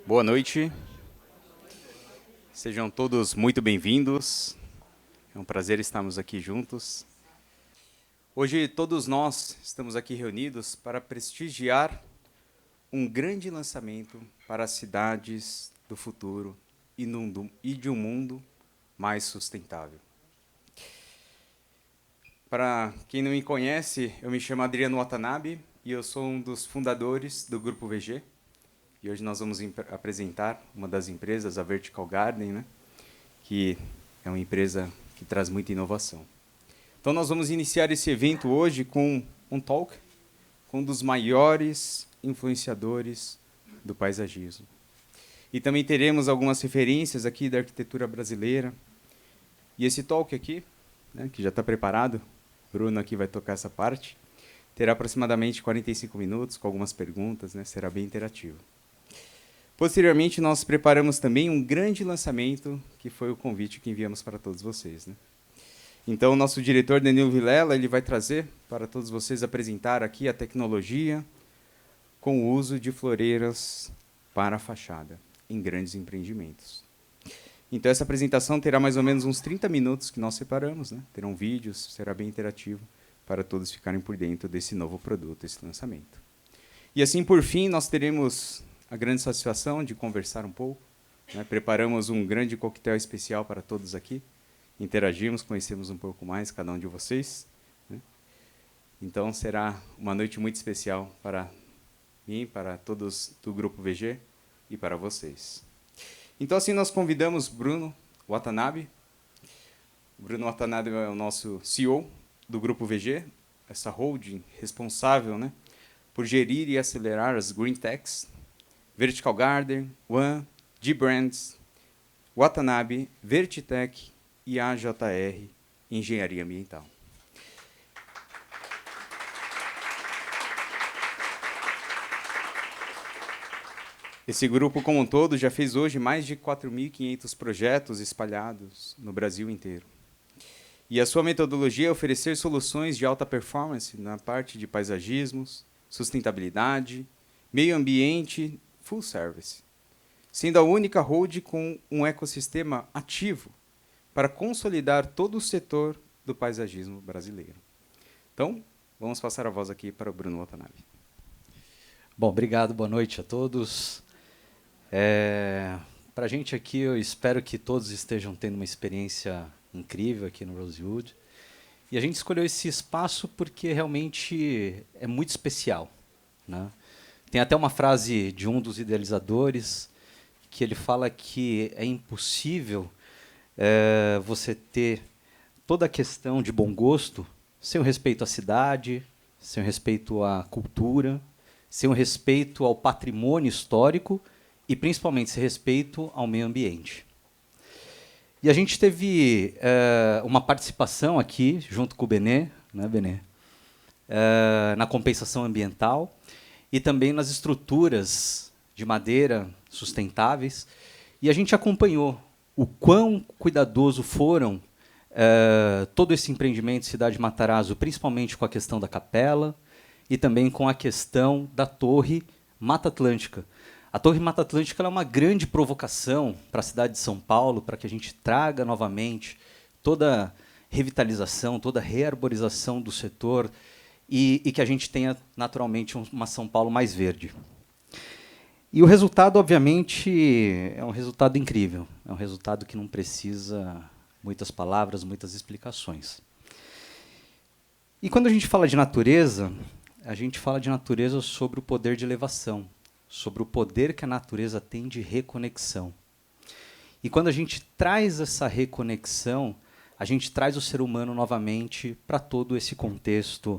Boa noite, sejam todos muito bem-vindos. É um prazer estarmos aqui juntos. Hoje todos nós estamos aqui reunidos para prestigiar um grande lançamento para as cidades do futuro e de um mundo mais sustentável. Para quem não me conhece, eu me chamo Adriano Watanabe e eu sou um dos fundadores do Grupo VG. E hoje nós vamos apresentar uma das empresas, a Vertical Garden, né? Que é uma empresa que traz muita inovação. Então nós vamos iniciar esse evento hoje com um talk com um dos maiores influenciadores do paisagismo. E também teremos algumas referências aqui da arquitetura brasileira. E esse talk aqui, né, que já está preparado, Bruno aqui vai tocar essa parte, terá aproximadamente 45 minutos com algumas perguntas, né, será bem interativo. Posteriormente, nós preparamos também um grande lançamento, que foi o convite que enviamos para todos vocês, né? Então, o nosso diretor, Danilo Vilela, ele vai trazer para todos vocês apresentar aqui a tecnologia com o uso de floreiras para a fachada, em grandes empreendimentos. Então, essa apresentação terá mais ou menos uns 30 minutos que nós separamos, né? Terão vídeos, será bem interativo para todos ficarem por dentro desse novo produto, esse lançamento. E assim, por fim, nós teremos a grande satisfação de conversar um pouco, né? Preparamos um grande coquetel especial para todos aqui, interagimos, conhecemos um pouco mais cada um de vocês, né? Então será uma noite muito especial para mim, para todos do Grupo VG e para vocês. Então assim nós convidamos Bruno Watanabe. Bruno Watanabe é o nosso CEO do Grupo VG, essa holding responsável, né, por gerir e acelerar as Green Techs, Vertical Garden, One, G-Brands, Watanabe, Vertitech e AJR, Engenharia Ambiental. Esse grupo como um todo já fez hoje mais de 4.500 projetos espalhados no Brasil inteiro. E a sua metodologia é oferecer soluções de alta performance na parte de paisagismos, sustentabilidade, meio ambiente, full service, sendo a única hold com um ecossistema ativo para consolidar todo o setor do paisagismo brasileiro. Então, vamos passar a voz aqui para o Bruno Watanabe. Bom, obrigado, boa noite a todos. Para a gente aqui, eu espero que todos estejam tendo uma experiência incrível aqui no Rosewood. E a gente escolheu esse espaço porque realmente é muito especial, né? Tem até uma frase de um dos idealizadores que ele fala que é impossível você ter toda a questão de bom gosto sem o respeito à cidade, sem o respeito à cultura, sem o respeito ao patrimônio histórico e, principalmente, sem respeito ao meio ambiente. E a gente teve uma participação aqui, junto com o Benê, né, Benê? Na compensação ambiental e também nas estruturas de madeira sustentáveis. E a gente acompanhou o quão cuidadoso foram todo esse empreendimento Cidade Matarazzo, principalmente com a questão da capela e também com a questão da Torre Mata Atlântica. A Torre Mata Atlântica é uma grande provocação para a cidade de São Paulo, para que a gente traga novamente toda a revitalização, toda a rearborização do setor e que a gente tenha, naturalmente, uma São Paulo mais verde. E o resultado, obviamente, é um resultado incrível. É um resultado que não precisa muitas palavras, muitas explicações. E quando a gente fala de natureza, a gente fala de natureza sobre o poder de elevação, sobre o poder que a natureza tem de reconexão. E quando a gente traz essa reconexão, a gente traz o ser humano novamente para todo esse contexto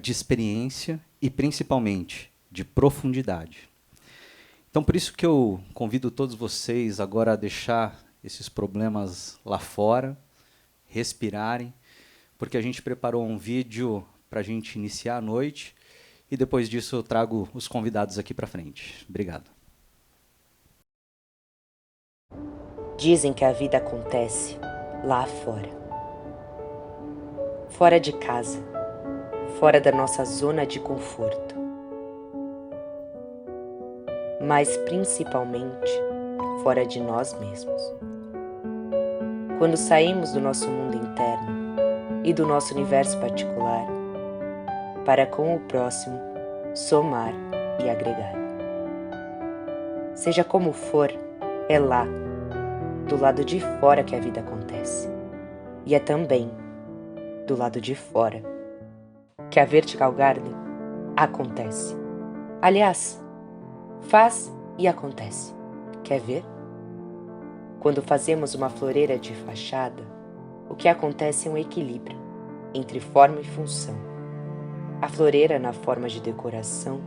de experiência e, principalmente, de profundidade. Então, por isso que eu convido todos vocês agora a deixar esses problemas lá fora, respirarem, porque a gente preparou um vídeo para a gente iniciar a noite e depois disso eu trago os convidados aqui para frente. Obrigado. Dizem que a vida acontece lá fora. Fora de casa, fora da nossa zona de conforto. mas principalmente fora de nós mesmos. Quando saímos do nosso mundo interno e do nosso universo particular, para com o próximo somar e agregar. Seja como for, é lá, do lado de fora que a vida acontece. E é também do lado de fora que a Vertical Garden acontece. Aliás, faz e acontece. Quer ver? Quando fazemos uma floreira de fachada, o que acontece é um equilíbrio entre forma e função. A floreira, na forma de decoração,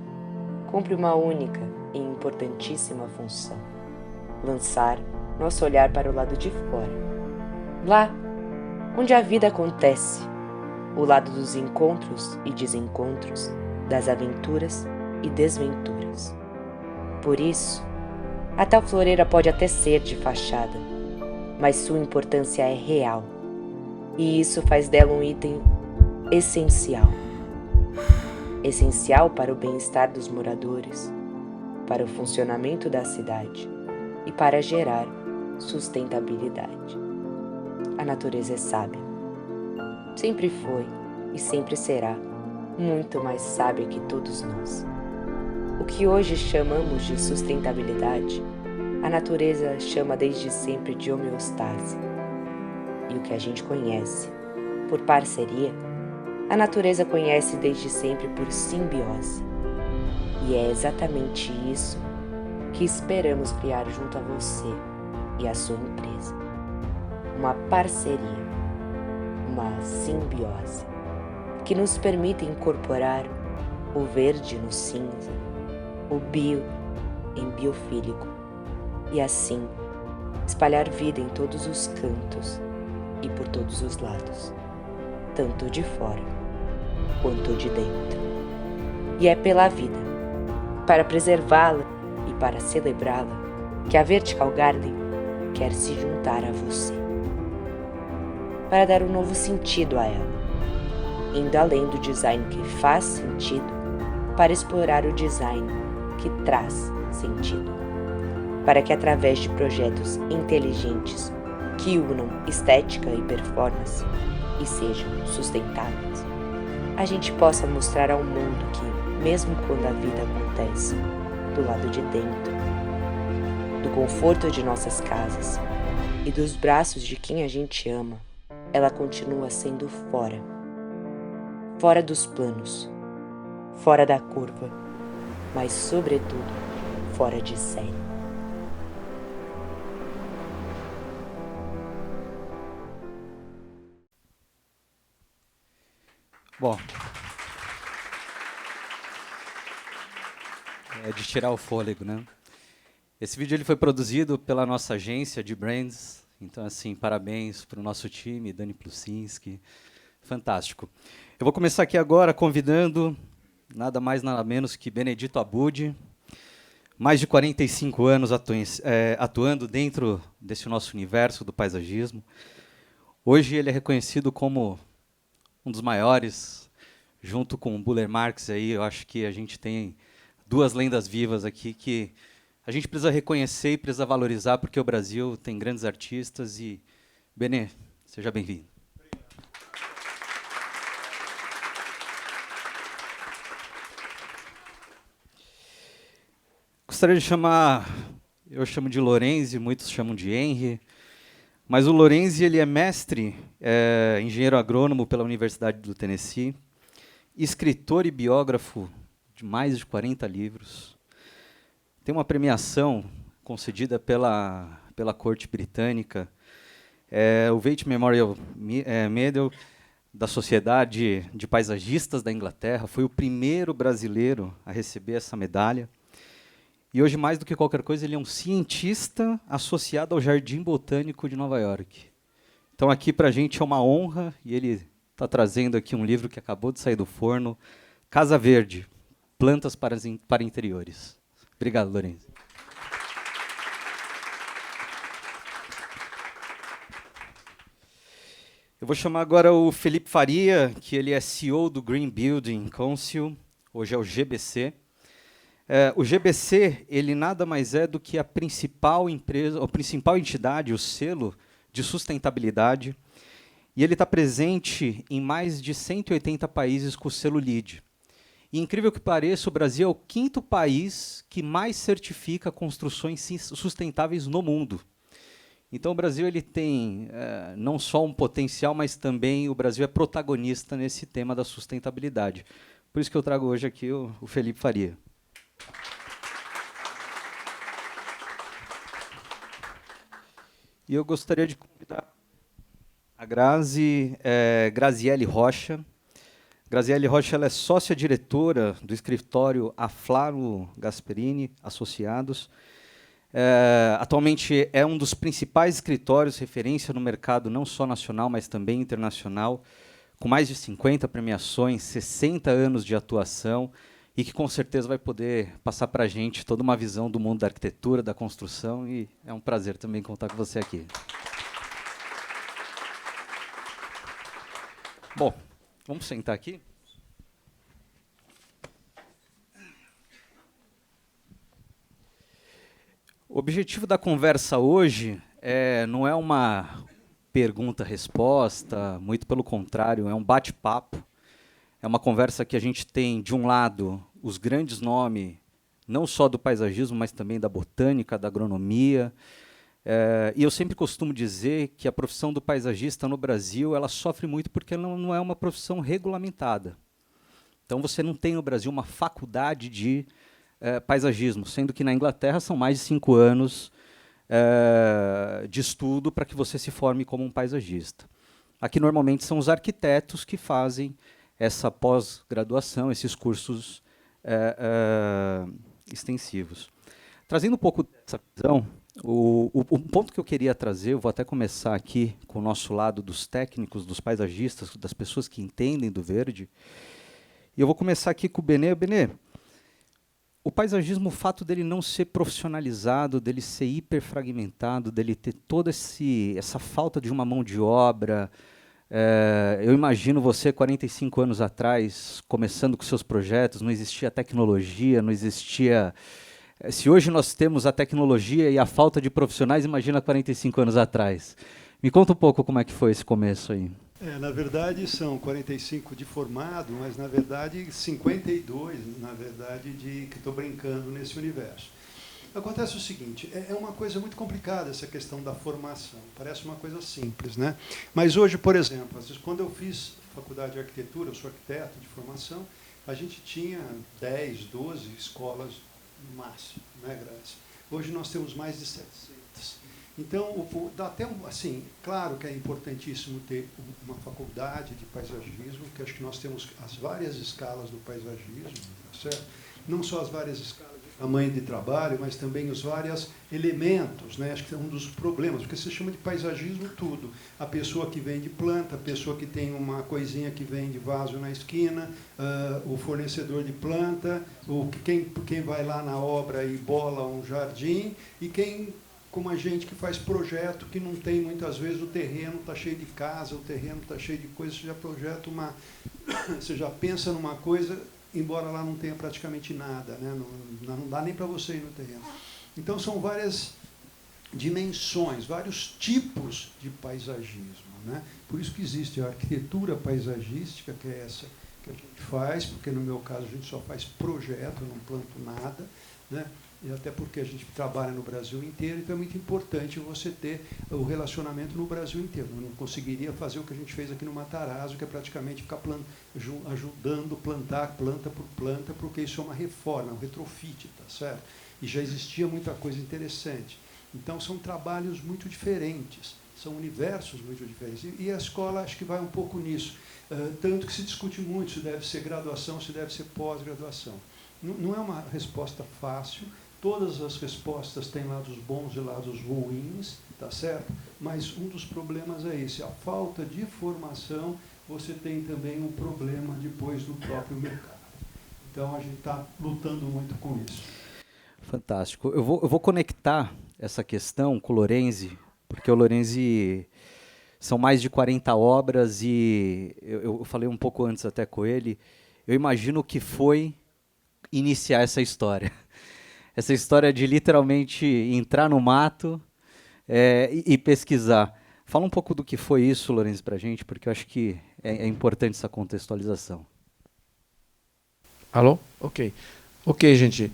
cumpre uma única e importantíssima função: lançar nosso olhar para o lado de fora. Lá, onde a vida acontece, o lado dos encontros e desencontros, das aventuras e desventuras. Por isso, a tal floreira pode até ser de fachada, mas sua importância é real, e isso faz dela um item essencial. Essencial para o bem-estar dos moradores, para o funcionamento da cidade e para gerar sustentabilidade. A natureza é sábia. Sempre foi e sempre será muito mais sábia que todos nós. O que hoje chamamos de sustentabilidade, a natureza chama desde sempre de homeostase. E o que a gente conhece por parceria, a natureza conhece desde sempre por simbiose. E é exatamente isso que esperamos criar junto a você e a sua empresa. Uma parceria, uma simbiose, que nos permite incorporar o verde no cinza, o bio em biofílico, e assim espalhar vida em todos os cantos e por todos os lados, tanto de fora quanto de dentro. E é pela vida, para preservá-la e para celebrá-la, que a Vertical Garden quer se juntar a você, para dar um novo sentido a ela, indo além do design que faz sentido, para explorar o design que traz sentido, para que através de projetos inteligentes que unam estética e performance e sejam sustentáveis, a gente possa mostrar ao mundo que, mesmo quando a vida acontece do lado de dentro, do conforto de nossas casas e dos braços de quem a gente ama, ela continua sendo fora. Fora dos planos, fora da curva, mas sobretudo fora de série. Bom, é de tirar o fôlego, né? Esse vídeo ele foi produzido pela nossa agência de brands, então assim, parabéns para o nosso time, Dani Plusinski, fantástico. Eu vou começar aqui agora convidando nada mais nada menos que Benedito Abud, mais de 45 anos atuando dentro desse nosso universo do paisagismo. Hoje ele é reconhecido como um dos maiores, junto com o Buller Marx. Aí, eu acho que a gente tem duas lendas vivas aqui que a gente precisa reconhecer e precisa valorizar, porque o Brasil tem grandes artistas. E, Benê, seja bem-vindo. Gostaria de chamar, eu chamo de Lorenzi, muitos chamam de Henry, mas o Lorenzi ele é mestre, engenheiro agrônomo pela Universidade do Tennessee, escritor e biógrafo de mais de 40 livros. Tem uma premiação concedida pela Corte Britânica, o Waite Memorial Medal da Sociedade de Paisagistas da Inglaterra. Foi o primeiro brasileiro a receber essa medalha. E hoje, mais do que qualquer coisa, ele é um cientista associado ao Jardim Botânico de Nova York. Então, aqui para a gente é uma honra, e ele está trazendo aqui um livro que acabou de sair do forno, Casa Verde, Plantas para Interiores. Obrigado, Lorenzo. Eu vou chamar agora o Felipe Faria, que ele é CEO do Green Building Council, hoje é o GBC. O GBC, ele nada mais é do que a principal empresa, a principal entidade, o selo de sustentabilidade, e ele está presente em mais de 180 países com o selo LEED. E, incrível que pareça, o Brasil é o 5º país que mais certifica construções sustentáveis no mundo. Então, o Brasil ele tem não só um potencial, mas também o Brasil é protagonista nesse tema da sustentabilidade. Por isso que eu trago hoje aqui o Felipe Faria. E eu gostaria de convidar a Graziele Rocha. Graziele Rocha ela é sócia-diretora do escritório Aflaro Gasperini Associados. Atualmente é um dos principais escritórios referência no mercado, não só nacional, mas também internacional, com mais de 50 premiações, 60 anos de atuação, e que com certeza vai poder passar para a gente toda uma visão do mundo da arquitetura, da construção, e é um prazer também contar com você aqui. Bom, vamos sentar aqui? O objetivo da conversa hoje não é uma pergunta-resposta, muito pelo contrário, é um bate-papo. É uma conversa que a gente tem, de um lado, os grandes nomes, não só do paisagismo, mas também da botânica, da agronomia. E eu sempre costumo dizer que a profissão do paisagista no Brasil ela sofre muito porque ela não é uma profissão regulamentada. Então, você não tem no Brasil uma faculdade de paisagismo, sendo que na Inglaterra são mais de 5 anos de estudo para que você se forme como um paisagista. Aqui, normalmente, são os arquitetos que fazem essa pós-graduação, esses cursos extensivos. Trazendo um pouco dessa visão, o ponto que eu queria trazer, eu vou até começar aqui com o nosso lado dos técnicos, dos paisagistas, das pessoas que entendem do verde, e eu vou começar aqui com o Benê. Benê, o paisagismo, o fato dele não ser profissionalizado, dele ser hiperfragmentado, dele ter toda essa falta de uma mão de obra. Eu imagino você, 45 anos atrás, começando com seus projetos, não existia tecnologia, não existia... Se hoje nós temos a tecnologia e a falta de profissionais, imagina 45 anos atrás. Me conta um pouco como é que foi esse começo aí. Na verdade, são 45 de formado, mas, na verdade, 52, na verdade, que estou brincando nesse universo. Acontece o seguinte, é uma coisa muito complicada essa questão da formação. Parece uma coisa simples, né? Mas hoje, por exemplo, às vezes, quando eu fiz faculdade de arquitetura, eu sou arquiteto de formação, a gente tinha 10, 12 escolas no máximo, né, Grazi? Hoje nós temos mais de 700. Então, dá até assim, claro que é importantíssimo ter uma faculdade de paisagismo, que acho que nós temos as várias escalas do paisagismo, tá certo? Não só as várias escalas de tamanho de trabalho, mas também os vários elementos, né? Acho que é um dos problemas, porque se chama de paisagismo tudo. A pessoa que vende planta, a pessoa que tem uma coisinha que vende vaso na esquina, o fornecedor de planta, quem vai lá na obra e bola um jardim, e quem... como a gente que faz projeto, que não tem muitas vezes o terreno, está cheio de casa, o terreno está cheio de coisas, você já projeta você já pensa numa coisa, embora lá não tenha praticamente nada, né? Não dá nem para você ir no terreno. Então são várias dimensões, vários tipos de paisagismo, né? Por isso que existe a arquitetura paisagística, que é essa que a gente faz, porque no meu caso a gente só faz projeto, eu não planto nada, né? E até porque a gente trabalha no Brasil inteiro, então é muito importante você ter o relacionamento no Brasil inteiro. Eu não conseguiria fazer o que a gente fez aqui no Matarazzo, que é praticamente ficar ajudando plantar planta por planta, porque isso é uma reforma, um retrofit, tá certo? E já existia muita coisa interessante. Então são trabalhos muito diferentes, são universos muito diferentes. E a escola acho que vai um pouco nisso. Tanto que se discute muito se deve ser graduação, se deve ser pós-graduação. Não é uma resposta fácil. Todas as respostas têm lados bons e lados ruins, tá certo? Mas um dos problemas é esse, a falta de formação, você tem também um problema depois do próprio mercado. Então, a gente está lutando muito com isso. Fantástico. Eu vou conectar essa questão com o Lorenzi, porque o Lorenzi são mais de 40 obras e eu falei um pouco antes até com ele, eu imagino que foi iniciar essa história. Essa história de literalmente entrar no mato e pesquisar. Fala um pouco do que foi isso, Lourenço, para a gente, porque eu acho que é importante essa contextualização. Alô? Ok. Ok, gente.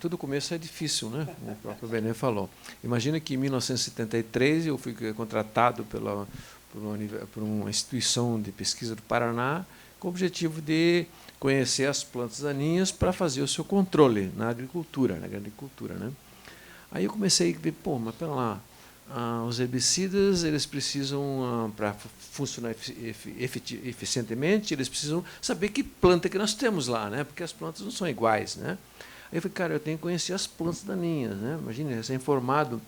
Tudo começo é difícil, né? O próprio Benê falou. Imagina que em 1973 eu fui contratado por uma instituição de pesquisa do Paraná com o objetivo de conhecer as plantas daninhas para fazer o seu controle na agricultura, né? Aí eu comecei a ver, mas pera lá, os herbicidas, eles precisam, para funcionar eficientemente, eles precisam saber que planta que nós temos lá, né? Porque as plantas não são iguais, né? Aí eu falei, cara, eu tenho que conhecer as plantas daninhas, né? Imagina, recém-formado.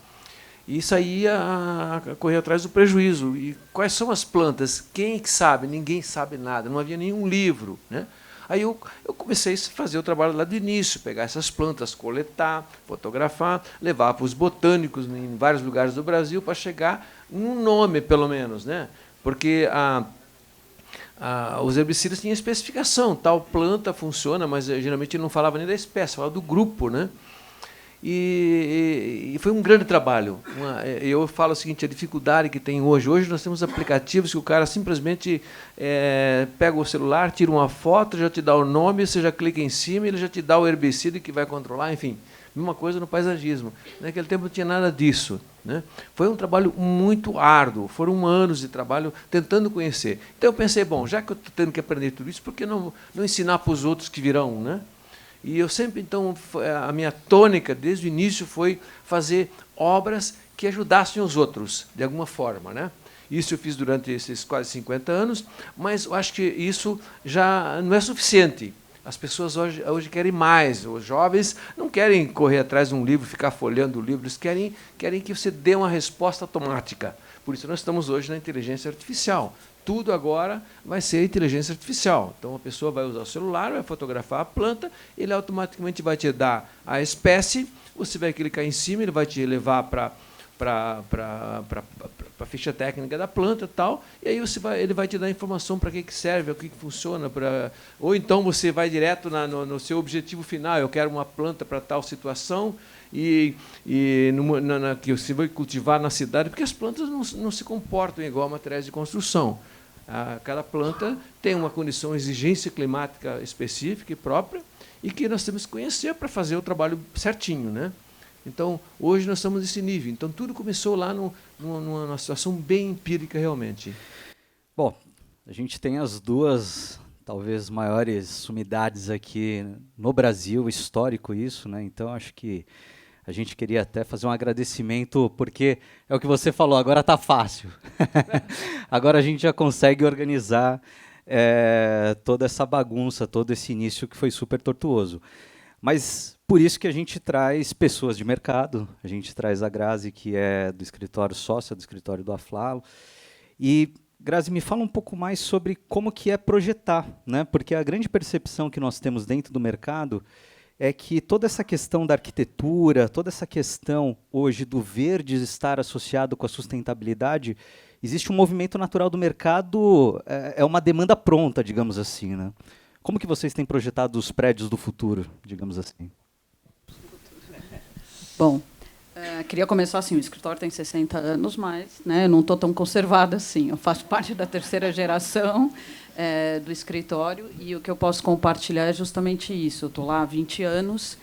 E saía a correr atrás do prejuízo. E quais são as plantas? Quem que sabe? Ninguém sabe nada. Não havia nenhum livro, né? Aí eu comecei a fazer o trabalho lá do início, pegar essas plantas, coletar, fotografar, levar para os botânicos em vários lugares do Brasil para chegar num nome, pelo menos, né? Porque os herbicidas tinham especificação, tal planta funciona, mas geralmente não falava nem da espécie, falava do grupo, né? E foi um grande trabalho. Eu falo o seguinte, a dificuldade que tem hoje. Hoje nós temos aplicativos que o cara simplesmente pega o celular, tira uma foto, já te dá o nome, você já clica em cima, ele já te dá o herbicida que vai controlar, enfim. Mesma coisa no paisagismo. Naquele tempo não tinha nada disso, né? Foi um trabalho muito árduo, foram anos de trabalho tentando conhecer. Então eu pensei, bom, já que eu estou tendo que aprender tudo isso, por que não ensinar para os outros que virão, né? E eu sempre, então, a minha tônica, desde o início, foi fazer obras que ajudassem os outros, de alguma forma, né? Isso eu fiz durante esses quase 50 anos, mas eu acho que isso já não é suficiente. As pessoas hoje querem mais. Os jovens não querem correr atrás de um livro, ficar folheando o livro, eles querem que você dê uma resposta automática. Por isso nós estamos hoje na inteligência artificial. Tudo agora vai ser inteligência artificial. Então, a pessoa vai usar o celular, vai fotografar a planta, ele automaticamente vai te dar a espécie, você vai clicar em cima, ele vai te levar para a ficha técnica da planta e tal, e aí ele vai te dar informação para que serve, o que funciona. Ou então você vai direto no seu objetivo final, eu quero uma planta para tal situação, que você vai cultivar na cidade, porque as plantas não se comportam igual a materiais de construção. Cada planta tem uma condição, exigência climática específica e própria, e que nós temos que conhecer para fazer o trabalho certinho, né? Então, hoje nós estamos nesse nível. Então, tudo começou lá numa situação bem empírica, realmente. Bom, a gente tem as duas, talvez, maiores sumidades aqui no Brasil, histórico isso, né? Então, acho que a gente queria até fazer um agradecimento, porque é o que você falou, agora está fácil. Agora a gente já consegue organizar toda essa bagunça, todo esse início que foi super tortuoso. Mas por isso que a gente traz pessoas de mercado, a gente traz a Grazi, que é do escritório sócia, do escritório do Aflalo. E, Grazi, me fala um pouco mais sobre como que é projetar, né? Porque a grande percepção que nós temos dentro do mercado é que toda essa questão da arquitetura, toda essa questão hoje do verde estar associado com a sustentabilidade, existe um movimento natural do mercado, é uma demanda pronta, digamos assim, né? Como que vocês têm projetado os prédios do futuro, digamos assim? Bom, queria começar assim, o escritório tem 60 anos, mas, né, eu não estou tão conservada assim. Eu faço parte da terceira geração do escritório, e o que eu posso compartilhar é justamente isso. Eu estou lá há 20 anos,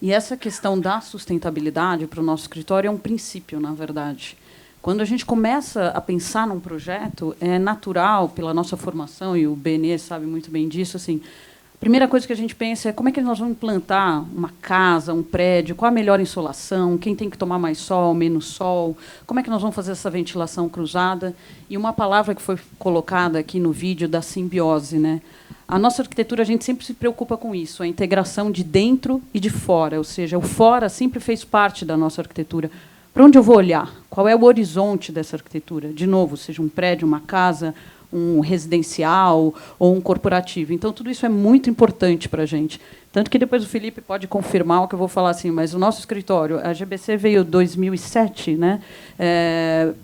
e essa questão da sustentabilidade para o nosso escritório é um princípio, na verdade. Quando a gente começa a pensar num projeto, é natural, pela nossa formação, e o Benê sabe muito bem disso, assim, a primeira coisa que a gente pensa é como é que nós vamos implantar uma casa, um prédio, qual a melhor insolação, quem tem que tomar mais sol, menos sol, como é que nós vamos fazer essa ventilação cruzada. E uma palavra que foi colocada aqui no vídeo da simbiose, né? A nossa arquitetura, a gente sempre se preocupa com isso, a integração de dentro e de fora, ou seja, o fora sempre fez parte da nossa arquitetura. Para onde eu vou olhar? Qual é o horizonte dessa arquitetura? De novo, seja um prédio, uma casa, um residencial ou um corporativo. Então, tudo isso é muito importante para a gente. Tanto que depois o Felipe pode confirmar o que eu vou falar assim, mas o nosso escritório, a GBC veio em 2007, né,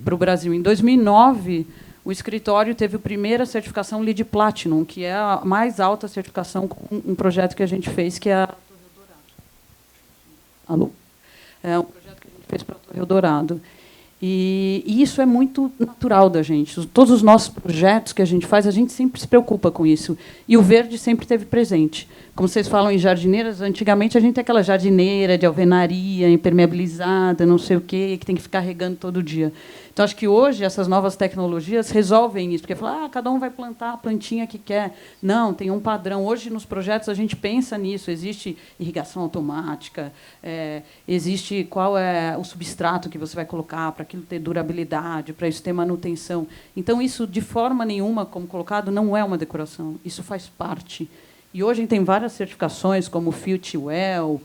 para o Brasil. Em 2009, o escritório teve a primeira certificação LEED Platinum, que é a mais alta certificação com um projeto que a gente fez, que é a Torre Eldorado. Alô? É um projeto que a gente fez para a Torre Eldorado. E isso é muito natural da gente. Todos os nossos projetos que a gente faz, a gente sempre se preocupa com isso. E o verde sempre esteve presente. Como vocês falam em jardineiras, antigamente a gente tem aquela jardineira de alvenaria, impermeabilizada, não sei o quê, que tem que ficar regando todo dia. Então, acho que hoje essas novas tecnologias resolvem isso, porque fala, cada um vai plantar a plantinha que quer. Não, tem um padrão. Hoje, nos projetos, a gente pensa nisso. Existe irrigação automática, existe qual é o substrato que você vai colocar para aquilo ter durabilidade, para isso ter manutenção. Então, isso, de forma nenhuma, como colocado, não é uma decoração. Isso faz parte. E hoje tem várias certificações, como FutureWell,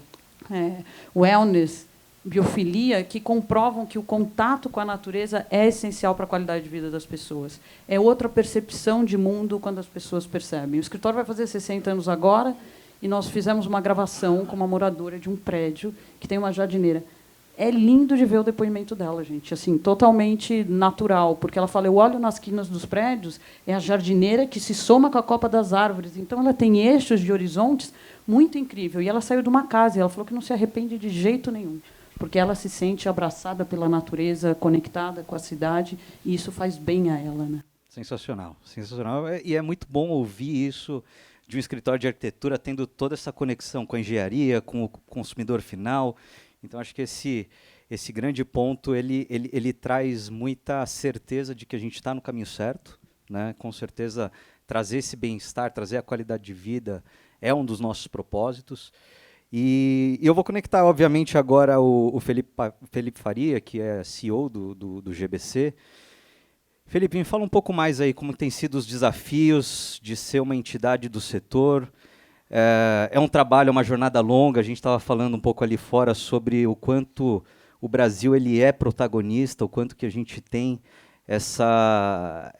Wellness, biofilia, que comprovam que o contato com a natureza é essencial para a qualidade de vida das pessoas. É outra percepção de mundo quando as pessoas percebem. O escritório vai fazer 60 anos agora e nós fizemos uma gravação com uma moradora de um prédio que tem uma jardineira. É lindo de ver o depoimento dela, gente, assim, totalmente natural, porque ela fala, eu olho nas quinas dos prédios, é a jardineira que se soma com a copa das árvores. Então, ela tem eixos de horizontes muito incrível. E ela saiu de uma casa e ela falou que não se arrepende de jeito nenhum, porque ela se sente abraçada pela natureza, conectada com a cidade, e isso faz bem a ela, né? Sensacional, sensacional. E é muito bom ouvir isso de um escritório de arquitetura tendo toda essa conexão com a engenharia, com o consumidor final. Então, acho que esse grande ponto ele traz muita certeza de que a gente está no caminho certo, né? Com certeza, trazer esse bem-estar, trazer a qualidade de vida é um dos nossos propósitos. E eu vou conectar, obviamente, agora o Felipe Faria, que é CEO do GBC. Felipe, me fala um pouco mais aí como tem sido os desafios de ser uma entidade do setor. É um trabalho, é uma jornada longa. A gente estava falando um pouco ali fora sobre o quanto o Brasil ele é protagonista, o quanto que a gente tem essa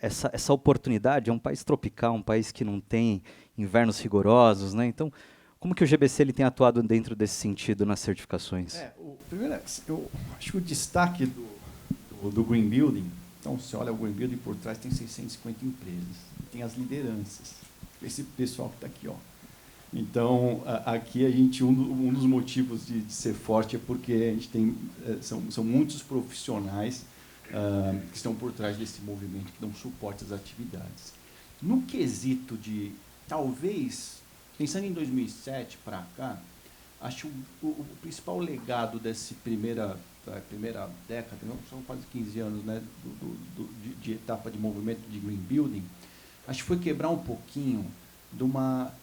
oportunidade. É um país tropical, um país que não tem invernos rigorosos, né? Então, como que o GBC ele tem atuado dentro desse sentido nas certificações? Primeiro, eu acho que o destaque do Green Building, então, você olha o Green Building por trás, tem 650 empresas, tem as lideranças, esse pessoal que está aqui, ó. Então, aqui a gente um dos motivos de ser forte é porque a gente tem são muitos profissionais que estão por trás desse movimento, que dão suporte às atividades. No quesito de, talvez, pensando em 2007 para cá, acho o principal legado dessa primeira década, não, são quase 15 anos, né, de etapa de movimento de Green Building, acho que foi quebrar um pouquinho de uma...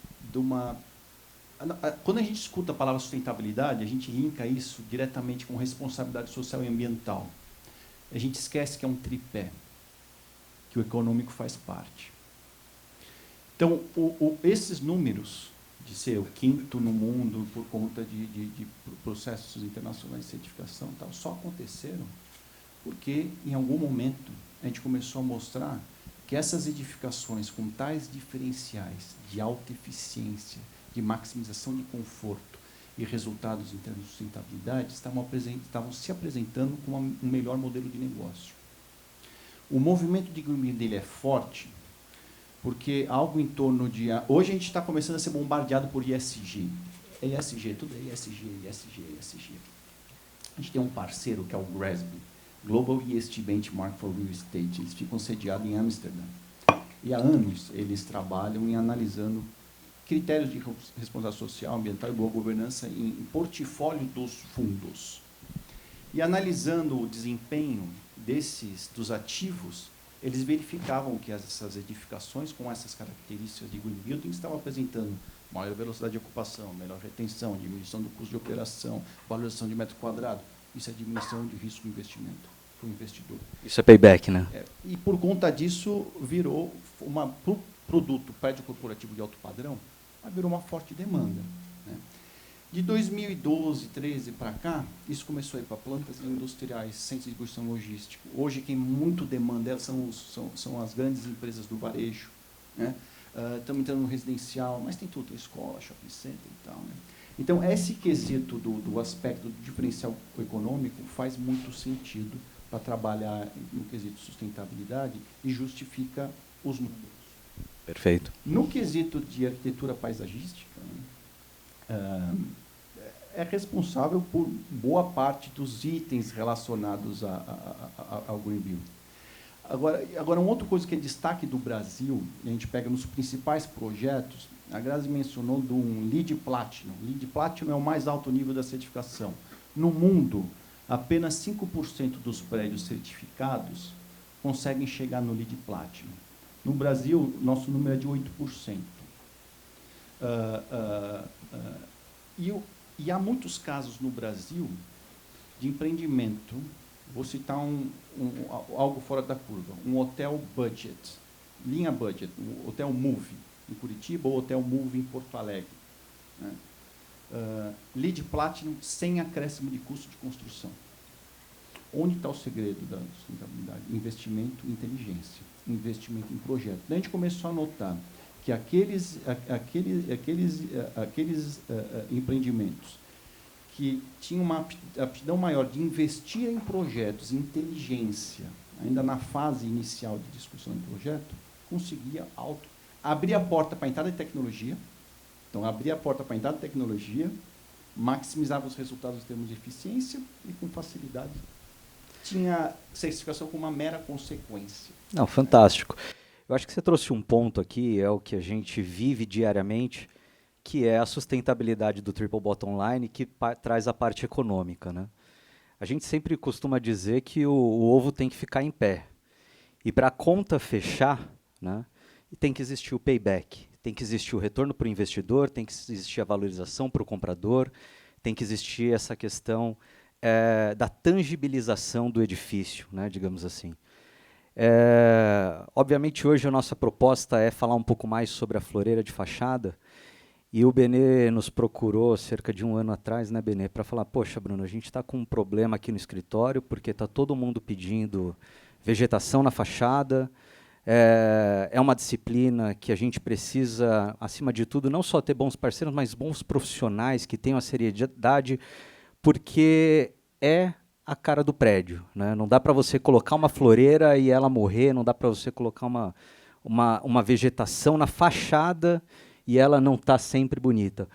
Quando a gente escuta a palavra sustentabilidade, a gente linka isso diretamente com responsabilidade social e ambiental. A gente esquece que é um tripé, que o econômico faz parte. Então, esses números de ser o quinto no mundo por conta de processos internacionais de certificação, tal, só aconteceram porque, em algum momento, a gente começou a mostrar que essas edificações com tais diferenciais de alta eficiência, de maximização de conforto e resultados em termos de sustentabilidade estavam se apresentando como um melhor modelo de negócio. O movimento de Green Building dele é forte porque algo em torno de... Hoje a gente está começando a ser bombardeado por ESG. ESG, tudo é ESG, ESG, ESG. A gente tem um parceiro que é o GRESB, Global ESG Benchmark for Real Estate. Eles ficam sediados em Amsterdã. E há anos eles trabalham em analisando critérios de responsabilidade social, ambiental e boa governança em portfólio dos fundos. E analisando o desempenho dos ativos, eles verificavam que essas edificações com essas características de Green Building estavam apresentando maior velocidade de ocupação, melhor retenção, diminuição do custo de operação, valorização de metro quadrado. Isso é diminuição de risco de investimento para o investidor. Isso é payback, né? E por conta disso virou pro produto prédio corporativo de alto padrão, virou uma forte demanda, né? De 2012, 13 para cá, isso começou a ir para plantas industriais, centros de distribuição logística. Hoje, quem muito demanda são as grandes empresas do varejo, né? Estamos entrando no residencial, mas tem tudo, escola, shopping center e tal, né? Então, esse quesito do aspecto do diferencial econômico faz muito sentido para trabalhar no quesito sustentabilidade e justifica os números. Perfeito. No quesito de arquitetura paisagística, é responsável por boa parte dos itens relacionados ao Green Building. Agora, uma outra coisa que é destaque do Brasil, a gente pega nos principais projetos, a Grazi mencionou de um LEED Platinum. LEED Platinum é o mais alto nível da certificação. No mundo, apenas 5% dos prédios certificados conseguem chegar no LEED Platinum. No Brasil, nosso número é de 8%. E há muitos casos no Brasil de empreendimento. Vou citar algo fora da curva. Um hotel budget, linha budget, o Hotel Move em Curitiba ou Hotel Move em Porto Alegre. Né? LEED Platinum sem acréscimo de custo de construção. Onde está o segredo da sustentabilidade? Investimento em inteligência, investimento em projeto. Daí a gente começou a notar que aqueles empreendimentos que tinham uma aptidão maior de investir em projetos, em inteligência, ainda na fase inicial de discussão do projeto, conseguia abrir a porta para a entrada de tecnologia. Então, abria a porta para a entrada de tecnologia, maximizava os resultados em termos de eficiência e, com facilidade, tinha certificação como uma mera consequência. Não, fantástico. Eu acho que você trouxe um ponto aqui, é o que a gente vive diariamente, que é a sustentabilidade do Triple Bottom Line, que traz a parte econômica, né? A gente sempre costuma dizer que o ovo tem que ficar em pé. E para a conta fechar, né, tem que existir o payback, tem que existir o retorno para o investidor, tem que existir a valorização para o comprador, tem que existir essa questão da tangibilização do edifício, né, digamos assim. Obviamente, hoje a nossa proposta é falar um pouco mais sobre a floreira de fachada, e o Benê nos procurou cerca de 1 ano atrás, né, Benê, para falar, poxa, Bruno, a gente está com um problema aqui no escritório, porque está todo mundo pedindo vegetação na fachada, é uma disciplina que a gente precisa, acima de tudo, não só ter bons parceiros, mas bons profissionais que tenham a seriedade, porque é a cara do prédio, né? Não dá para você colocar uma floreira e ela morrer, não dá para você colocar uma vegetação na fachada e ela não está sempre bonita.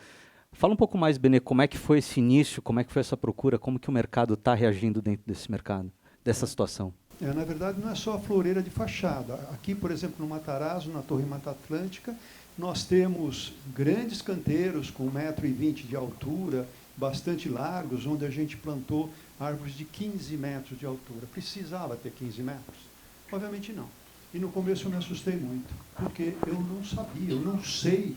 Fala um pouco mais, Benê, como é que foi esse início, como é que foi essa procura, como que o mercado está reagindo dentro desse mercado, dessa situação? Na verdade, não é só a floreira de fachada. Aqui, por exemplo, no Matarazzo, na Torre Mata Atlântica, nós temos grandes canteiros com 1,20 m de altura, bastante largos, onde a gente plantou árvores de 15 metros de altura. Precisava ter 15 metros? Obviamente não. E no começo eu me assustei muito, porque eu não sabia, eu não sei,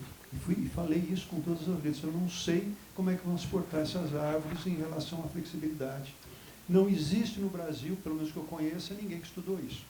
e falei isso com todas as vezes, eu não sei como é que vão se portar essas árvores em relação à flexibilidade. Não existe no Brasil, pelo menos que eu conheça, ninguém que estudou isso.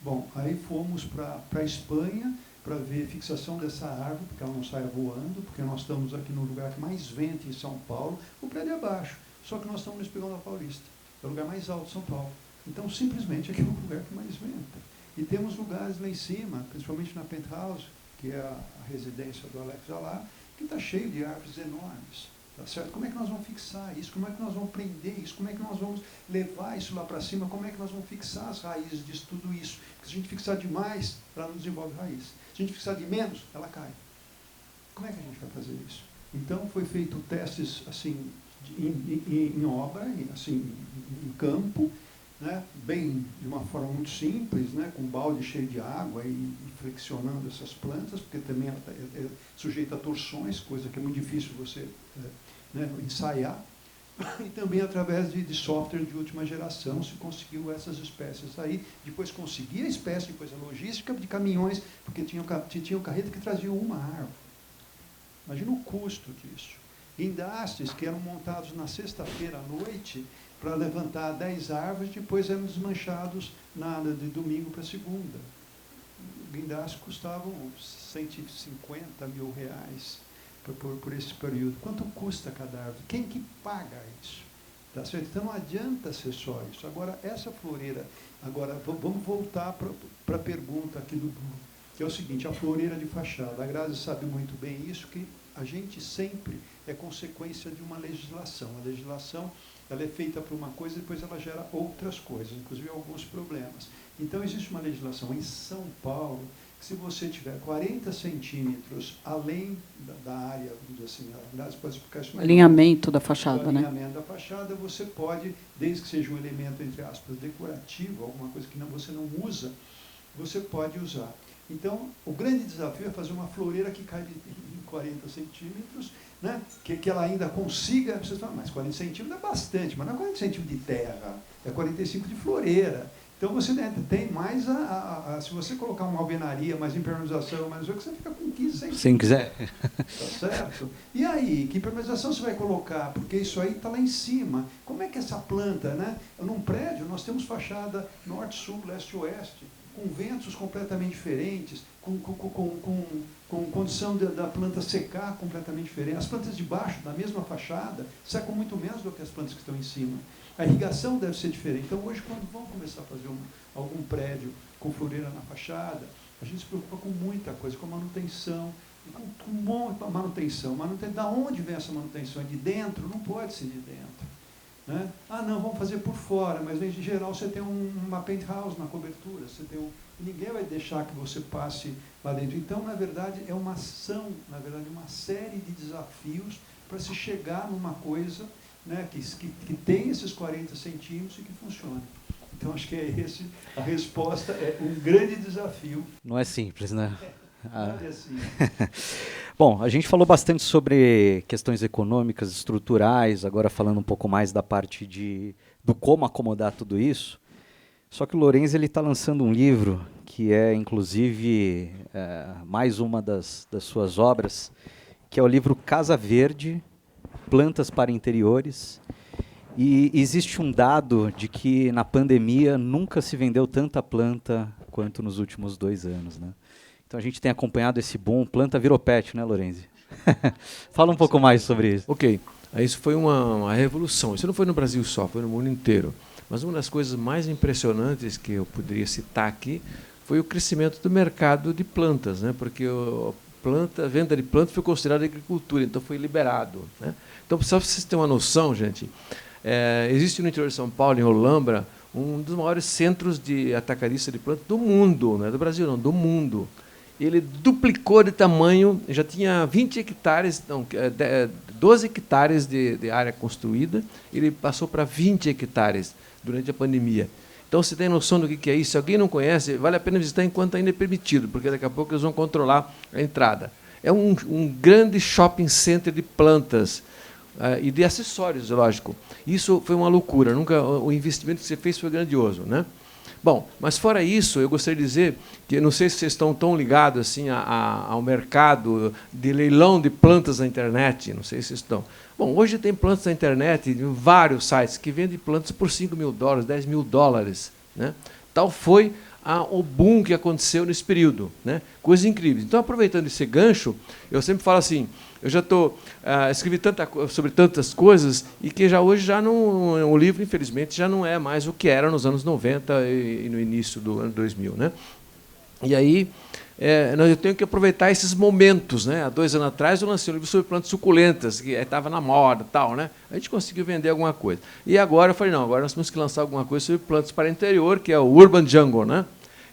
Bom, aí fomos para a Espanha para ver a fixação dessa árvore, porque ela não saia voando, porque nós estamos aqui no lugar que mais venta em São Paulo, o prédio é abaixo, só que nós estamos no Espigão da Paulista, é o lugar mais alto de São Paulo. Então, simplesmente, aqui é o lugar que mais venta. E temos lugares lá em cima, principalmente na Penthouse, que é a residência do Alex Alá, que está cheio de árvores enormes. Tá certo? Como é que nós vamos fixar isso? Como é que nós vamos prender isso? Como é que nós vamos levar isso lá para cima? Como é que nós vamos fixar as raízes disso, tudo isso? Porque se a gente fixar demais, ela não desenvolve raiz. Se a gente fixar de menos, ela cai. Como é que a gente vai fazer isso? Então, foi feito testes assim, em obra, assim, em campo, né, bem de uma forma muito simples, né, com um balde cheio de água e flexionando essas plantas, porque também ela é sujeita a torções, coisa que é muito difícil você ensaiar. E também através de software de última geração se conseguiu essas espécies aí. Depois conseguia a espécie, depois a logística de caminhões, porque tinha carreta que trazia uma árvore. Imagina o custo disso. Guindastes que eram montados na sexta-feira à noite para levantar 10 árvores, depois eram desmanchados de domingo para segunda. Guindastes custavam 150 mil reais por esse período. Quanto custa cada árvore? Quem que paga isso? Tá certo? Então não adianta ser só isso. Agora, essa floreira, vamos voltar para a pergunta aqui do Bruno, que é o seguinte, a floreira de fachada. A Grazi sabe muito bem isso, que A gente sempre é consequência de uma legislação. A legislação ela é feita para uma coisa e depois ela gera outras coisas, inclusive alguns problemas. Então, existe uma legislação em São Paulo que, se você tiver 40 centímetros além da área, vamos dizer assim, aliás, pode explicar isso melhor. Alinhamento da fachada, né? Alinhamento da fachada, você pode, desde que seja um elemento, entre aspas, decorativo, alguma coisa que você não usa, você pode usar. Então, o grande desafio é fazer uma floreira que caiba em 40 centímetros, né? Que ela ainda consiga... Vocês falam, mas 40 centímetros é bastante, mas não é 40 centímetros de terra, é 45 de floreira. Então, você tem mais se você colocar uma alvenaria, mais impermeabilização, mais o que você fica com 15 centímetros. Se quiser. Tá certo? E aí, que impermeabilização você vai colocar? Porque isso aí está lá em cima. Como é que essa planta, né? Num prédio, nós temos fachada norte, sul, leste, oeste, com ventos completamente diferentes, com condição da planta secar completamente diferente. As plantas de baixo, da mesma fachada, secam muito menos do que as plantas que estão em cima. A irrigação deve ser diferente. Então, hoje, quando vamos começar a fazer algum prédio com floreira na fachada, a gente se preocupa com muita coisa, com manutenção, com manutenção. Da onde vem essa manutenção? É de dentro? Não pode ser de dentro. Né? Ah, não, vamos fazer por fora, mas em geral você tem uma penthouse na cobertura, ninguém vai deixar que você passe lá dentro. Então, na verdade, é uma ação, uma série de desafios para se chegar numa coisa, né, que tem esses 40 centímetros e que funcione. Então, acho que a resposta é um grande desafio. Não é simples, né? Não é assim. Bom, a gente falou bastante sobre questões econômicas, estruturais, agora falando um pouco mais da parte do como acomodar tudo isso. Só que o Lorenzi está lançando um livro que é, inclusive, mais uma das suas obras, que é o livro Casa Verde, Plantas para Interiores. E existe um dado de que na pandemia nunca se vendeu tanta planta quanto nos últimos 2 anos, né? Então a gente tem acompanhado esse boom, planta virou pet, né, Lorenzi? Fala um pouco mais sobre isso. Ok, isso foi uma revolução. Isso não foi no Brasil só, foi no mundo inteiro. Mas uma das coisas mais impressionantes que eu poderia citar aqui foi o crescimento do mercado de plantas, né? Porque a venda de plantas foi considerada agricultura, então foi liberado, né? Então, só para vocês terem uma noção, gente, existe no interior de São Paulo, em Olambra, um dos maiores centros de atacadista de plantas do mundo, não é do Brasil, não, do mundo. Ele duplicou de tamanho, já tinha 20 hectares, não, 12 hectares de área construída, ele passou para 20 hectares durante a pandemia. Então, você tem noção do que é isso? Se alguém não conhece, vale a pena visitar enquanto ainda é permitido, porque daqui a pouco eles vão controlar a entrada. É um grande shopping center de plantas e de acessórios, lógico. Isso foi uma loucura, o investimento que você fez foi grandioso, né? Bom, mas fora isso, eu gostaria de dizer que, não sei se vocês estão tão ligados assim ao mercado de leilão de plantas na internet, não sei se vocês estão. Bom, hoje tem plantas na internet, em vários sites, que vendem plantas por $5 mil, $10 mil, né? Tal foi o boom que aconteceu nesse período, né? Coisas incríveis. Então, aproveitando esse gancho, eu sempre falo assim, eu já escrevi sobre tantas coisas e que hoje o livro, infelizmente, já não é mais o que era nos anos 90 e no início do ano 2000, né? E aí, eu tenho que aproveitar esses momentos, né? Há 2 anos atrás, eu lancei um livro sobre plantas suculentas, que estava na moda, tal, né? A gente conseguiu vender alguma coisa. E agora eu falei, não, agora nós temos que lançar alguma coisa sobre plantas para interior, que é o Urban Jungle, né?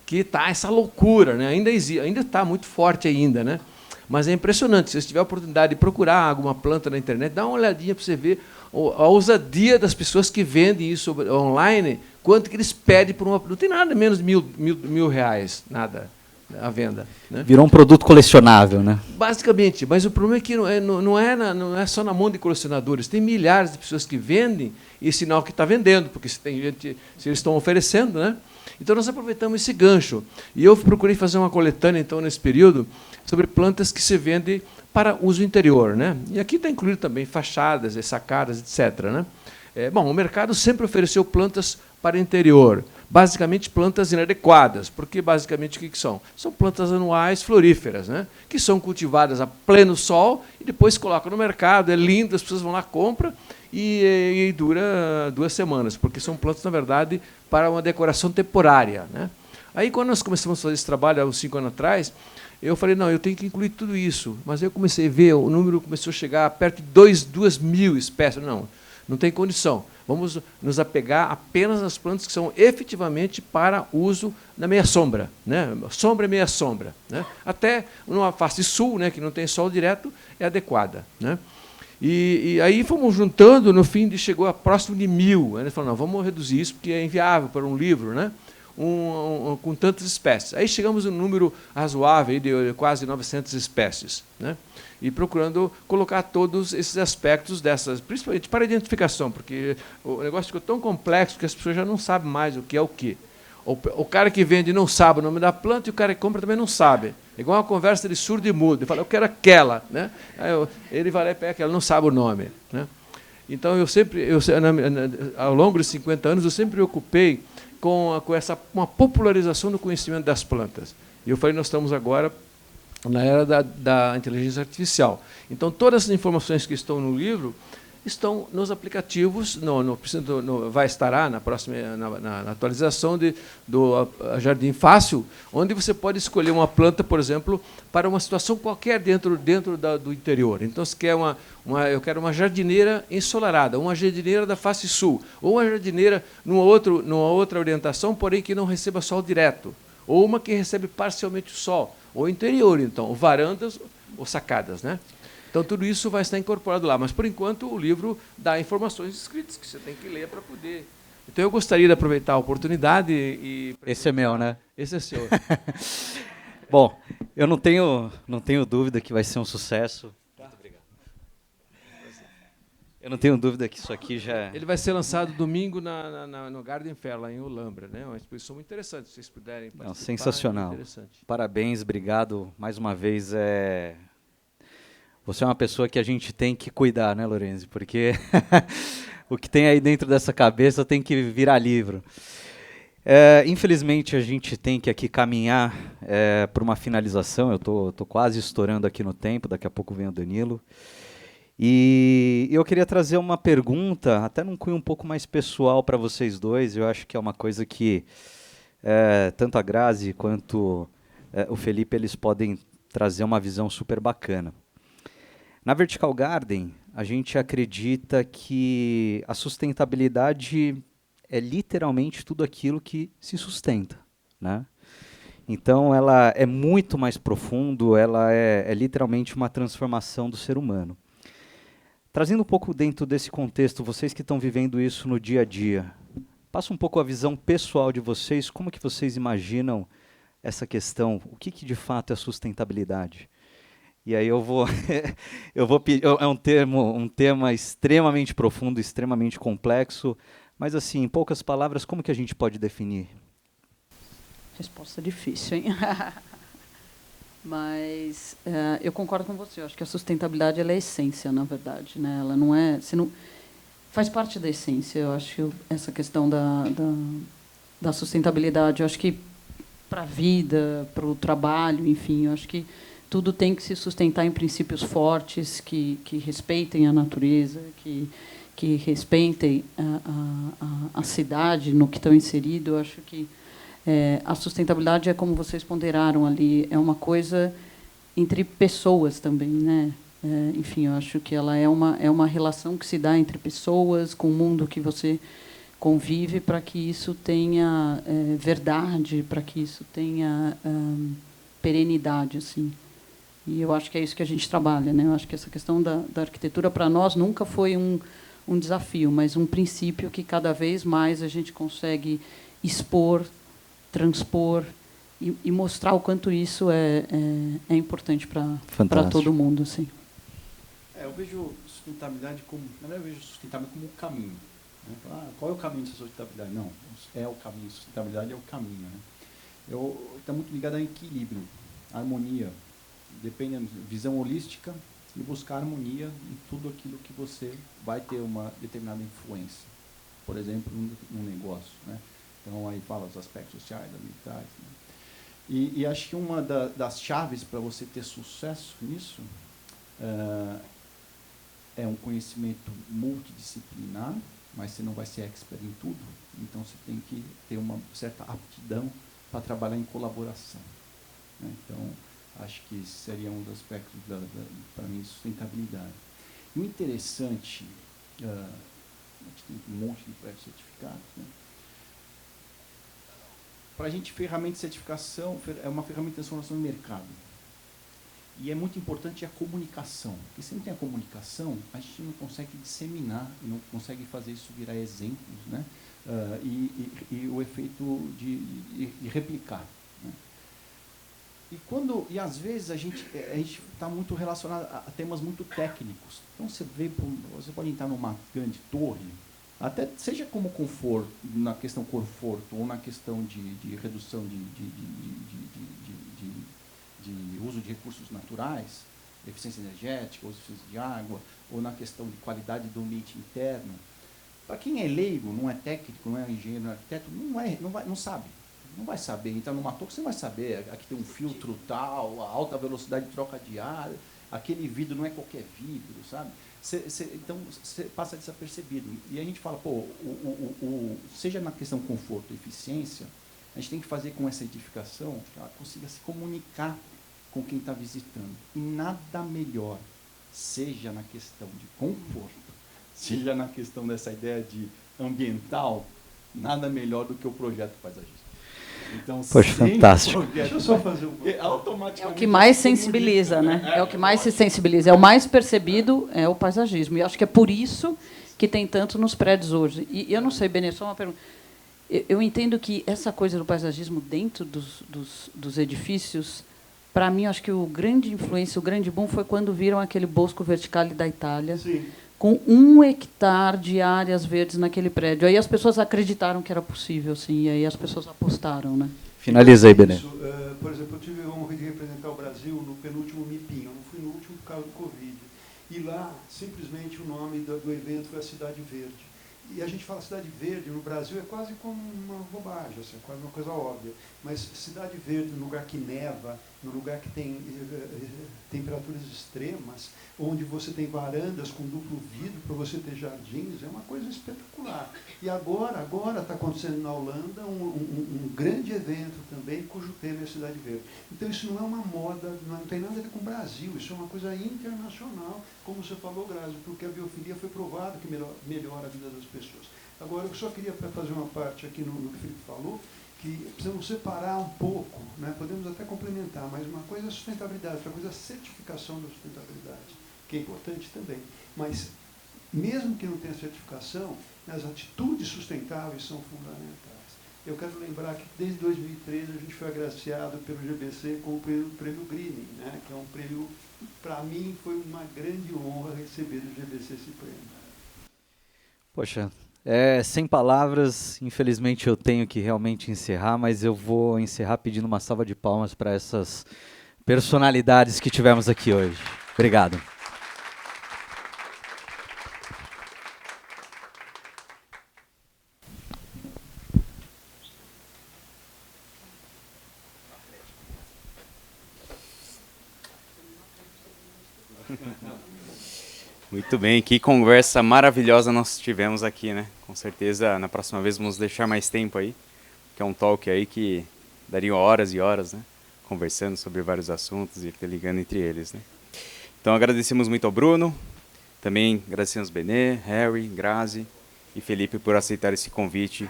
Que está essa loucura, né? Ainda está muito forte ainda, né? Mas é impressionante. Se você tiver a oportunidade de procurar alguma planta na internet, dá uma olhadinha para você ver a ousadia das pessoas que vendem isso online, quanto que eles pedem por uma... Não tem nada menos de mil reais, nada, à venda, né? Virou um produto colecionável, né? Basicamente. Mas o problema é que não é só na mão de colecionadores. Tem milhares de pessoas que vendem e sinal que está vendendo, porque se eles estão oferecendo, né? Então, nós aproveitamos esse gancho. E eu procurei fazer uma coletânea, então, nesse período, sobre plantas que se vendem para uso interior, né? E aqui está incluído também fachadas, sacadas, etc., né? Bom, o mercado sempre ofereceu plantas para interior, basicamente plantas inadequadas, porque, basicamente, o que são? São plantas anuais floríferas, né? Que são cultivadas a pleno sol e depois se colocam no mercado, é lindo, as pessoas vão lá, compram, e dura 2 semanas, porque são plantas, na verdade, para uma decoração temporária, né? Aí, quando nós começamos a fazer esse trabalho, há uns 5 anos atrás, Eu falei, não, eu tenho que incluir tudo isso. Mas aí eu comecei a ver, o número começou a chegar perto de 2.000 espécies. Não tem condição. Vamos nos apegar apenas às plantas que são efetivamente para uso na meia sombra, né? Sombra e meia sombra, né? Até numa face sul, né, que não tem sol direto, é adequada, né? E aí fomos juntando, no fim chegou a próximo de 1.000. Aí ele falou, não, vamos reduzir isso, porque é inviável para um livro, né? Com tantas espécies. Aí chegamos a um número razoável de quase 900 espécies, né? E procurando colocar todos esses aspectos dessas, principalmente para a identificação, porque o negócio ficou tão complexo que as pessoas já não sabem mais o que é o quê. O cara que vende não sabe o nome da planta e o cara que compra também não sabe. É igual uma conversa de surdo e mudo. Ele fala, eu quero aquela, né? Aí ele vai lá e pega aquela, não sabe o nome, né? Então, ao longo de 50 anos, eu sempre me preocupei com uma popularização do conhecimento das plantas. E eu falei, nós estamos agora na era da inteligência artificial. Então, todas as informações que estão no livro estão nos aplicativos, vai estar na próxima na atualização do Jardim Fácil, onde você pode escolher uma planta, por exemplo, para uma situação qualquer dentro do interior. Então, se quer eu quero uma jardineira ensolarada, uma jardineira da face sul, ou uma jardineira numa outra orientação, porém que não receba sol direto, ou uma que recebe parcialmente o sol, ou interior, então, varandas ou sacadas, né? Então, tudo isso vai estar incorporado lá. Mas, por enquanto, o livro dá informações escritas que você tem que ler para poder... Então, eu gostaria de aproveitar a oportunidade e... Esse é meu, né? Esse é seu. Bom, eu não tenho dúvida que vai ser um sucesso. Muito obrigado. Eu não tenho dúvida que isso aqui já... Ele vai ser lançado domingo no Garden Fair, lá em Olambra, né? Uma exposição muito interessante, se vocês puderem participar. Não, sensacional. Parabéns, obrigado. Mais uma vez, você é uma pessoa que a gente tem que cuidar, né, Lorenzi? Porque o que tem aí dentro dessa cabeça tem que virar livro. Infelizmente, a gente tem que aqui caminhar para uma finalização. Eu tô quase estourando aqui no tempo, daqui a pouco vem o Danilo. E eu queria trazer uma pergunta, até num cunho um pouco mais pessoal para vocês dois. Eu acho que é uma coisa que tanto a Grazi quanto o Felipe eles podem trazer uma visão super bacana. Na Vertical Garden, a gente acredita que a sustentabilidade é literalmente tudo aquilo que se sustenta, né? Então, ela é muito mais profundo, ela é literalmente uma transformação do ser humano. Trazendo um pouco dentro desse contexto, vocês que estão vivendo isso no dia a dia, passa um pouco a visão pessoal de vocês, como que vocês imaginam essa questão, o que de fato é sustentabilidade? E aí eu vou pedir, é um tema extremamente profundo, extremamente complexo, mas assim, em poucas palavras, como que a gente pode definir? Resposta difícil, hein? Mas eu concordo com você. Eu acho que a sustentabilidade ela é a essência, na verdade, né? Ela não é, faz parte da essência. Eu acho que essa questão da sustentabilidade, eu acho que para a vida, para o trabalho, enfim, eu acho que tudo tem que se sustentar em princípios fortes que respeitem a natureza, que respeitem a cidade no que estão inseridos. Eu acho que a sustentabilidade é como vocês ponderaram ali, é uma coisa entre pessoas também, né? Enfim, eu acho que ela é uma relação que se dá entre pessoas, com o mundo que você convive, para que isso tenha verdade, para que isso tenha perenidade, assim. E eu acho que é isso que a gente trabalha, né? Eu acho que essa questão da arquitetura, para nós, nunca foi um desafio, mas um princípio que cada vez mais a gente consegue expor, transpor e mostrar o quanto isso é importante para todo mundo, assim. Eu vejo sustentabilidade como, na verdade, eu vejo sustentabilidade como um caminho. Né? Qual é o caminho da sustentabilidade? Não, é o caminho. Sustentabilidade é o caminho. Né? Está muito ligado a equilíbrio, harmonia. Depende da visão holística e buscar harmonia em tudo aquilo que você vai ter uma determinada influência. Por exemplo, num negócio, né? Então, aí fala os aspectos sociais, ambientais. Né? E acho que uma das chaves para você ter sucesso nisso é um conhecimento multidisciplinar, mas você não vai ser expert em tudo. Então, você tem que ter uma certa aptidão para trabalhar em colaboração. Né? Então, Acho que esse seria um dos aspectos, para mim, de sustentabilidade. E o interessante, a gente tem um monte de prédios certificados, né? Para a gente, ferramenta de certificação é uma ferramenta de transformação do mercado. E é muito importante a comunicação, porque se não tem a comunicação, a gente não consegue disseminar, não consegue fazer isso virar exemplos, né? E o efeito de replicar, né? E às vezes a gente está muito relacionado a temas muito técnicos. Então você pode entrar numa grande torre, até seja como conforto, na questão conforto ou na questão de redução de uso de recursos naturais, eficiência energética, uso de água, ou na questão de qualidade do ambiente interno. Para quem é leigo, não é técnico, não é engenheiro, não é arquiteto, não sabe. Não vai saber. Entrar numa torre, você vai saber. Aqui tem um filtro tal, a alta velocidade de troca de ar, aquele vidro não é qualquer vidro, sabe? Então, você passa desapercebido. E a gente fala, pô, seja na questão conforto e eficiência, a gente tem que fazer com essa edificação que ela consiga se comunicar com quem está visitando. E nada melhor, seja na questão de conforto, seja na questão dessa ideia de ambiental, nada melhor do que o projeto paisagístico. Então, poxa, fantástico. Deixa eu só fazer É o que mais sensibiliza, né? É o que mais se sensibiliza. É o mais percebido, é o paisagismo. E acho que é por isso que tem tanto nos prédios hoje. E eu não sei, Benê, só uma pergunta. Eu entendo que essa coisa do paisagismo dentro dos edifícios, para mim, acho que o grande influência, o grande boom foi quando viram aquele Bosco Verticale da Itália, Sim. com 1 hectare de áreas verdes naquele prédio. Aí as pessoas acreditaram que era possível, sim, e aí as pessoas apostaram, né? Finaliza aí, Benê. Por exemplo, eu tive a honra de representar o Brasil no penúltimo MIPIM, eu não fui no último por causa do Covid. E lá, simplesmente, o nome do evento foi a Cidade Verde. E a gente fala cidade verde no Brasil é quase como uma bobagem, assim, é quase uma coisa óbvia. Mas cidade verde no lugar que neva, no lugar que tem temperaturas extremas, onde você tem varandas com duplo vidro para você ter jardins, é uma coisa espetacular. E agora está acontecendo na Holanda um grande evento também, cujo tema é Cidade Verde. Então isso não é uma moda, não tem nada a ver com o Brasil, isso é uma coisa internacional, como você falou, Grazi, porque a biofilia foi provado que melhora a vida das pessoas. Agora, eu só queria fazer uma parte aqui no que o Felipe falou, que precisamos separar um pouco, né? Podemos até complementar, mas uma coisa é a sustentabilidade, outra coisa é a certificação da sustentabilidade, que é importante também. Mas, mesmo que não tenha certificação, as atitudes sustentáveis são fundamentais. Eu quero lembrar que, desde 2013, a gente foi agraciado pelo GBC com o prêmio Greening, né? Que é um prêmio, para mim, foi uma grande honra receber do GBC esse prêmio. Poxa, sem palavras, infelizmente eu tenho que realmente encerrar, mas eu vou encerrar pedindo uma salva de palmas para essas personalidades que tivemos aqui hoje. Obrigado. Muito bem, que conversa maravilhosa nós tivemos aqui, né? Com certeza, na próxima vez vamos deixar mais tempo aí, que é um talk aí que daria horas e horas, né? Conversando sobre vários assuntos e interligando entre eles, né? Então agradecemos muito ao Bruno, também agradecemos Benê, Harry, Grazi e Felipe por aceitar esse convite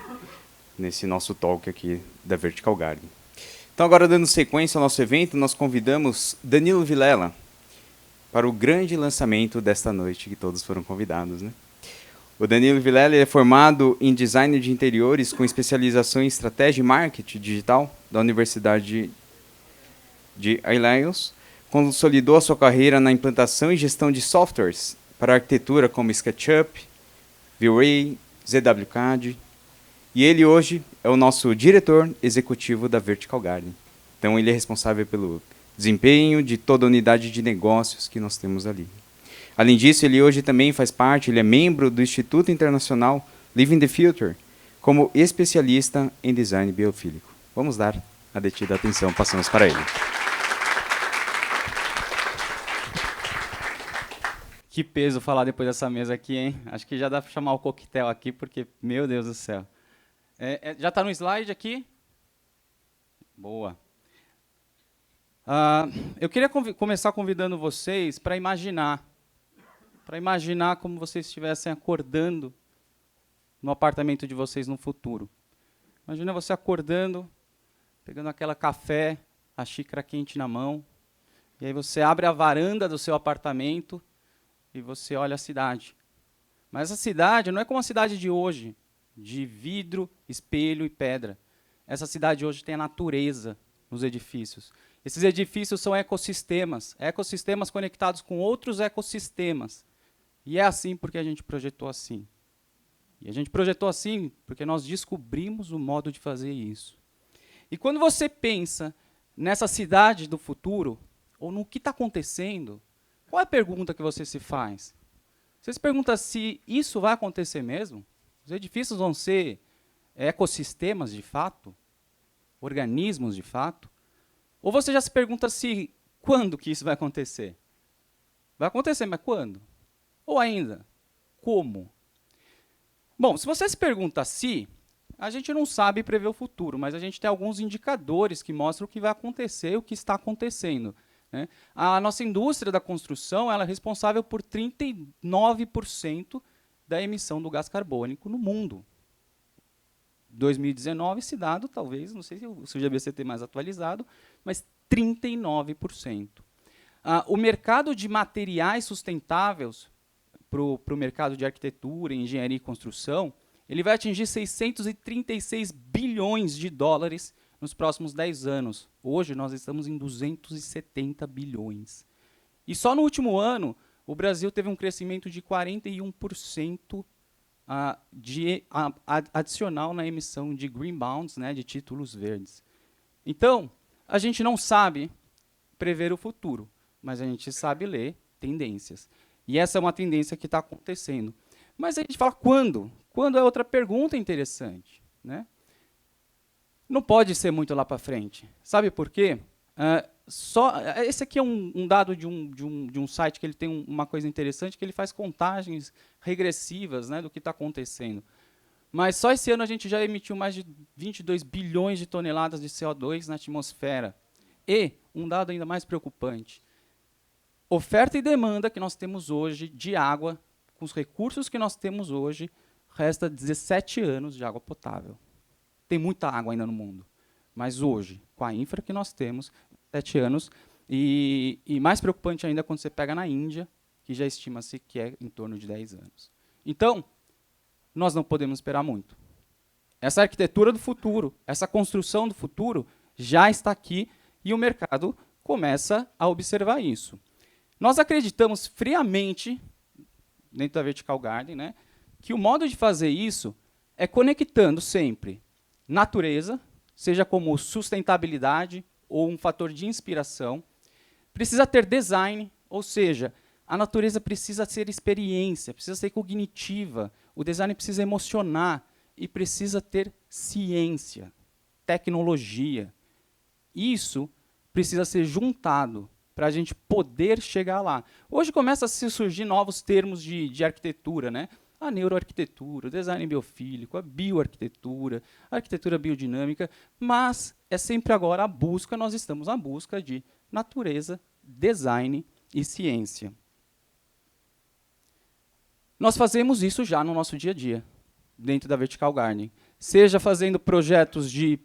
nesse nosso talk aqui da Vertical Garden. Então agora, dando sequência ao nosso evento, nós convidamos Danilo Vilela para o grande lançamento desta noite, que todos foram convidados, né? O Danilo Vilela é formado em Design de Interiores com especialização em Estratégia e Marketing Digital da Universidade de Illinois. Consolidou a sua carreira na implantação e gestão de softwares para arquitetura como SketchUp, V-Ray, ZWCAD. E ele hoje é o nosso diretor executivo da Vertical Garden. Então ele é responsável pelo desempenho de toda a unidade de negócios que nós temos ali. Além disso, ele hoje também faz parte, ele é membro do Instituto Internacional Living the Future, como especialista em design biofílico. Vamos dar a devida atenção, passamos para ele. Que peso falar depois dessa mesa aqui, hein? Acho que já dá para chamar o coquetel aqui, porque, meu Deus do céu. Já está no slide aqui? Boa. Eu queria começar convidando vocês para imaginar como vocês estivessem acordando no apartamento de vocês no futuro. Imagina você acordando, pegando aquela café, a xícara quente na mão, e aí você abre a varanda do seu apartamento e você olha a cidade. Mas a cidade não é como a cidade de hoje, de vidro, espelho e pedra. Essa cidade hoje tem a natureza nos edifícios. Esses edifícios são ecossistemas conectados com outros ecossistemas. E é assim porque a gente projetou assim. E a gente projetou assim porque nós descobrimos o modo de fazer isso. E quando você pensa nessa cidade do futuro, ou no que está acontecendo, qual é a pergunta que você se faz? Você se pergunta se isso vai acontecer mesmo? Os edifícios vão ser ecossistemas de fato? Organismos de fato? Ou você já se pergunta se quando que isso vai acontecer? Vai acontecer, mas quando? Ou ainda, como? Bom, se você se pergunta se, a gente não sabe prever o futuro, mas a gente tem alguns indicadores que mostram o que vai acontecer, o que está acontecendo, né? A nossa indústria da construção ela é responsável por 39% da emissão do gás carbônico no mundo. 2019, esse dado, talvez, não sei se o GBC mais atualizado, mas 39%. O mercado de materiais sustentáveis para o mercado de arquitetura, engenharia e construção, ele vai atingir 636 bilhões de dólares nos próximos 10 anos. Hoje, nós estamos em 270 bilhões. E só no último ano, o Brasil teve um crescimento de 41% adicional na emissão de green bonds, né, de títulos verdes. Então, a gente não sabe prever o futuro, mas a gente sabe ler tendências. E essa é uma tendência que está acontecendo. Mas a gente fala quando? Quando é outra pergunta interessante, né? Não pode ser muito lá para frente. Sabe por quê? Esse aqui é um dado de um site que ele tem uma coisa interessante, que ele faz contagens regressivas, né, do que está acontecendo. Mas só esse ano a gente já emitiu mais de 22 bilhões de toneladas de CO2 na atmosfera. E, um dado ainda mais preocupante, oferta e demanda que nós temos hoje de água, com os recursos que nós temos hoje, resta 17 anos de água potável. Tem muita água ainda no mundo. Mas hoje, com a infra que nós temos, 7 anos, e mais preocupante ainda quando você pega na Índia, que já estima-se que é em torno de 10 anos. Então, nós não podemos esperar muito. Essa arquitetura do futuro, essa construção do futuro, já está aqui e o mercado começa a observar isso. Nós acreditamos friamente, dentro da Vertical Garden, né, que o modo de fazer isso é conectando sempre natureza, seja como sustentabilidade ou um fator de inspiração. Precisa ter design, ou seja, a natureza precisa ser experiência, precisa ser cognitiva, o design precisa emocionar e precisa ter ciência, tecnologia. Isso precisa ser juntado para a gente poder chegar lá. Hoje começa a se surgir novos termos de arquitetura, né? A neuroarquitetura, o design biofílico, a bioarquitetura, a arquitetura biodinâmica, mas é sempre agora a busca, nós estamos à busca de natureza, design e ciência. Nós fazemos isso já no nosso dia a dia, dentro da Vertical Garden. Seja fazendo projetos de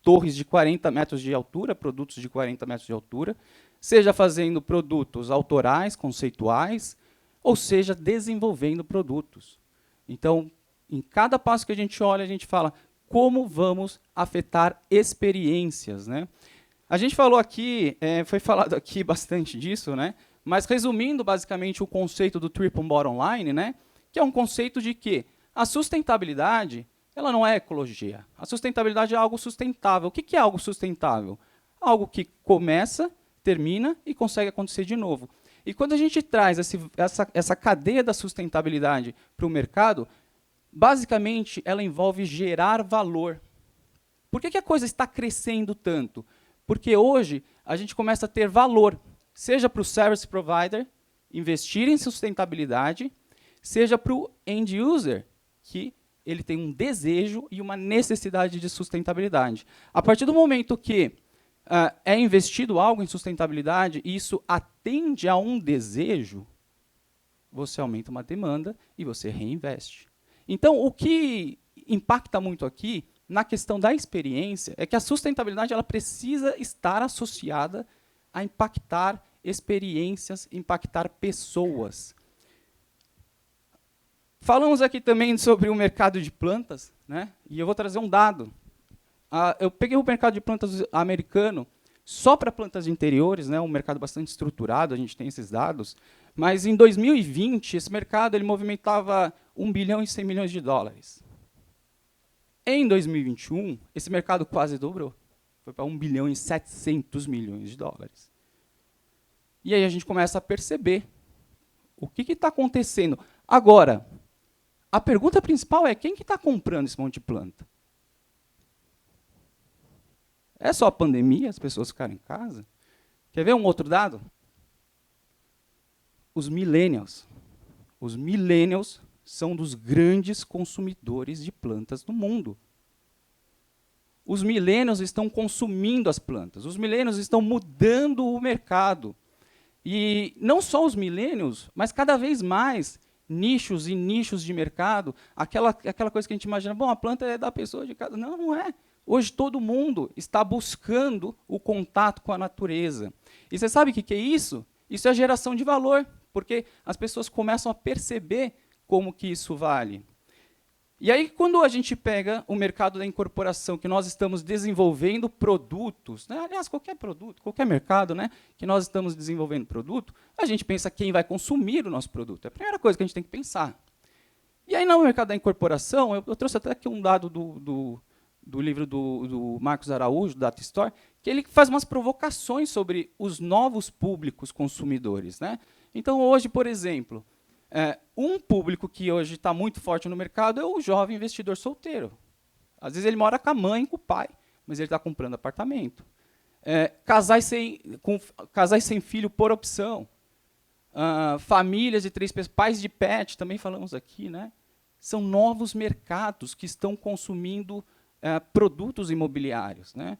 torres de 40 metros de altura, produtos de 40 metros de altura, seja fazendo produtos autorais, conceituais, ou seja, desenvolvendo produtos. Então, em cada passo que a gente olha, a gente fala como vamos afetar experiências, né? A gente falou aqui, foi falado aqui bastante disso, né? Mas resumindo basicamente o conceito do Triple Bottom Line, né? Que é um conceito de que a sustentabilidade ela não é ecologia. A sustentabilidade é algo sustentável. O que é algo sustentável? Algo que começa, termina e consegue acontecer de novo. E quando a gente traz essa cadeia da sustentabilidade para o mercado, basicamente ela envolve gerar valor. Por que a coisa está crescendo tanto? Porque hoje a gente começa a ter valor, seja para o service provider investir em sustentabilidade, seja para o end user, que ele tem um desejo e uma necessidade de sustentabilidade. A partir do momento que é investido algo em sustentabilidade e isso atende a um desejo, você aumenta uma demanda e você reinveste. Então, o que impacta muito aqui, na questão da experiência, é que a sustentabilidade ela precisa estar associada a impactar experiências, impactar pessoas. Falamos aqui também sobre o mercado de plantas, né? E eu vou trazer um dado. Eu peguei o mercado de plantas americano só para plantas de interiores, né? Um mercado bastante estruturado, a gente tem esses dados, mas em 2020 esse mercado ele movimentava 1 bilhão e 100 milhões de dólares. Em 2021, esse mercado quase dobrou. Foi para 1 bilhão e 700 milhões de dólares. E aí a gente começa a perceber o que está acontecendo. Agora, a pergunta principal é quem que está comprando esse monte de planta? É só a pandemia, as pessoas ficaram em casa? Quer ver um outro dado? Os millennials. Os millennials são dos grandes consumidores de plantas no mundo. Os millennials estão consumindo as plantas. Os millennials estão mudando o mercado. E não só os millennials, mas cada vez mais nichos e nichos de mercado, aquela coisa que a gente imagina, bom, a planta é da pessoa de casa. Não, não é. Hoje todo mundo está buscando o contato com a natureza. E você sabe o que é isso? Isso é geração de valor, porque as pessoas começam a perceber como que isso vale. E aí, quando a gente pega o mercado da incorporação, que nós estamos desenvolvendo produtos, né? Aliás, qualquer produto, qualquer mercado, né? Que nós estamos desenvolvendo produto, a gente pensa quem vai consumir o nosso produto. É a primeira coisa que a gente tem que pensar. E aí, no mercado da incorporação, eu trouxe até aqui um dado do livro do Marcos Araújo, do Data Store, que ele faz umas provocações sobre os novos públicos consumidores, né? Então, hoje, por exemplo, um público que hoje está muito forte no mercado é o jovem investidor solteiro. Às vezes ele mora com a mãe e com o pai, mas ele está comprando apartamento. Casais sem filho por opção. Famílias de 3 pessoas, pais de pet, também falamos aqui, né? São novos mercados que estão consumindo produtos imobiliários, né?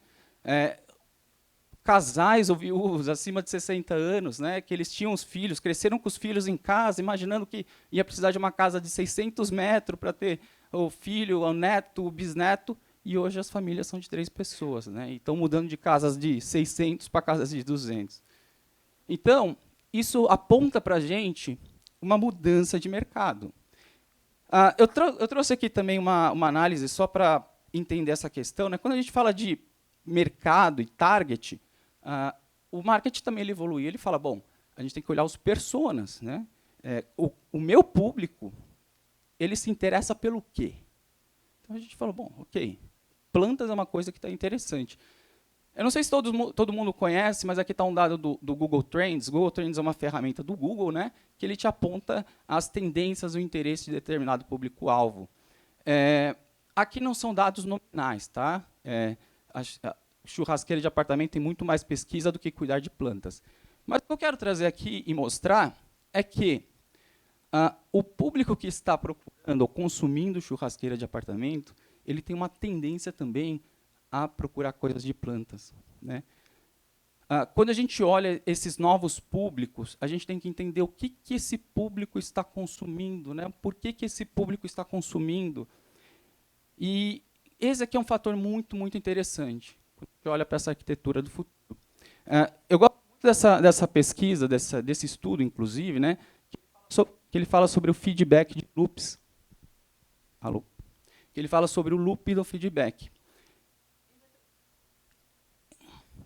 Casais ou viúvos acima de 60 anos, né, que eles tinham os filhos, cresceram com os filhos em casa, imaginando que ia precisar de uma casa de 600 metros para ter o filho, o neto, o bisneto, e hoje as famílias são de 3 pessoas, né, e estão mudando de casas de 600 para casas de 200. Então, isso aponta para a gente uma mudança de mercado. Eu trouxe aqui também uma análise só para entender essa questão, né, quando a gente fala de mercado e target, o marketing também ele evolui. Ele fala, bom, a gente tem que olhar os personas, né? O meu público, ele se interessa pelo quê? Então a gente fala, bom, ok, plantas é uma coisa que está interessante. Eu não sei se todo mundo conhece, mas aqui está um dado do Google Trends. Google Trends é uma ferramenta do Google, né? Que ele te aponta as tendências, o interesse de determinado público-alvo. Aqui não são dados nominais, tá? A churrasqueira de apartamento tem muito mais pesquisa do que cuidar de plantas. Mas o que eu quero trazer aqui e mostrar é que o público que está procurando ou consumindo churrasqueira de apartamento, ele tem uma tendência também a procurar coisas de plantas, né? Quando a gente olha esses novos públicos, a gente tem que entender o que esse público está consumindo, né? Por que esse público está consumindo. E esse aqui é um fator muito, muito interessante, quando a gente olha para essa arquitetura do futuro. Eu gosto muito dessa pesquisa, desse estudo, inclusive, né, que ele fala sobre o feedback de loops. Alô? Que ele fala sobre o loop do feedback.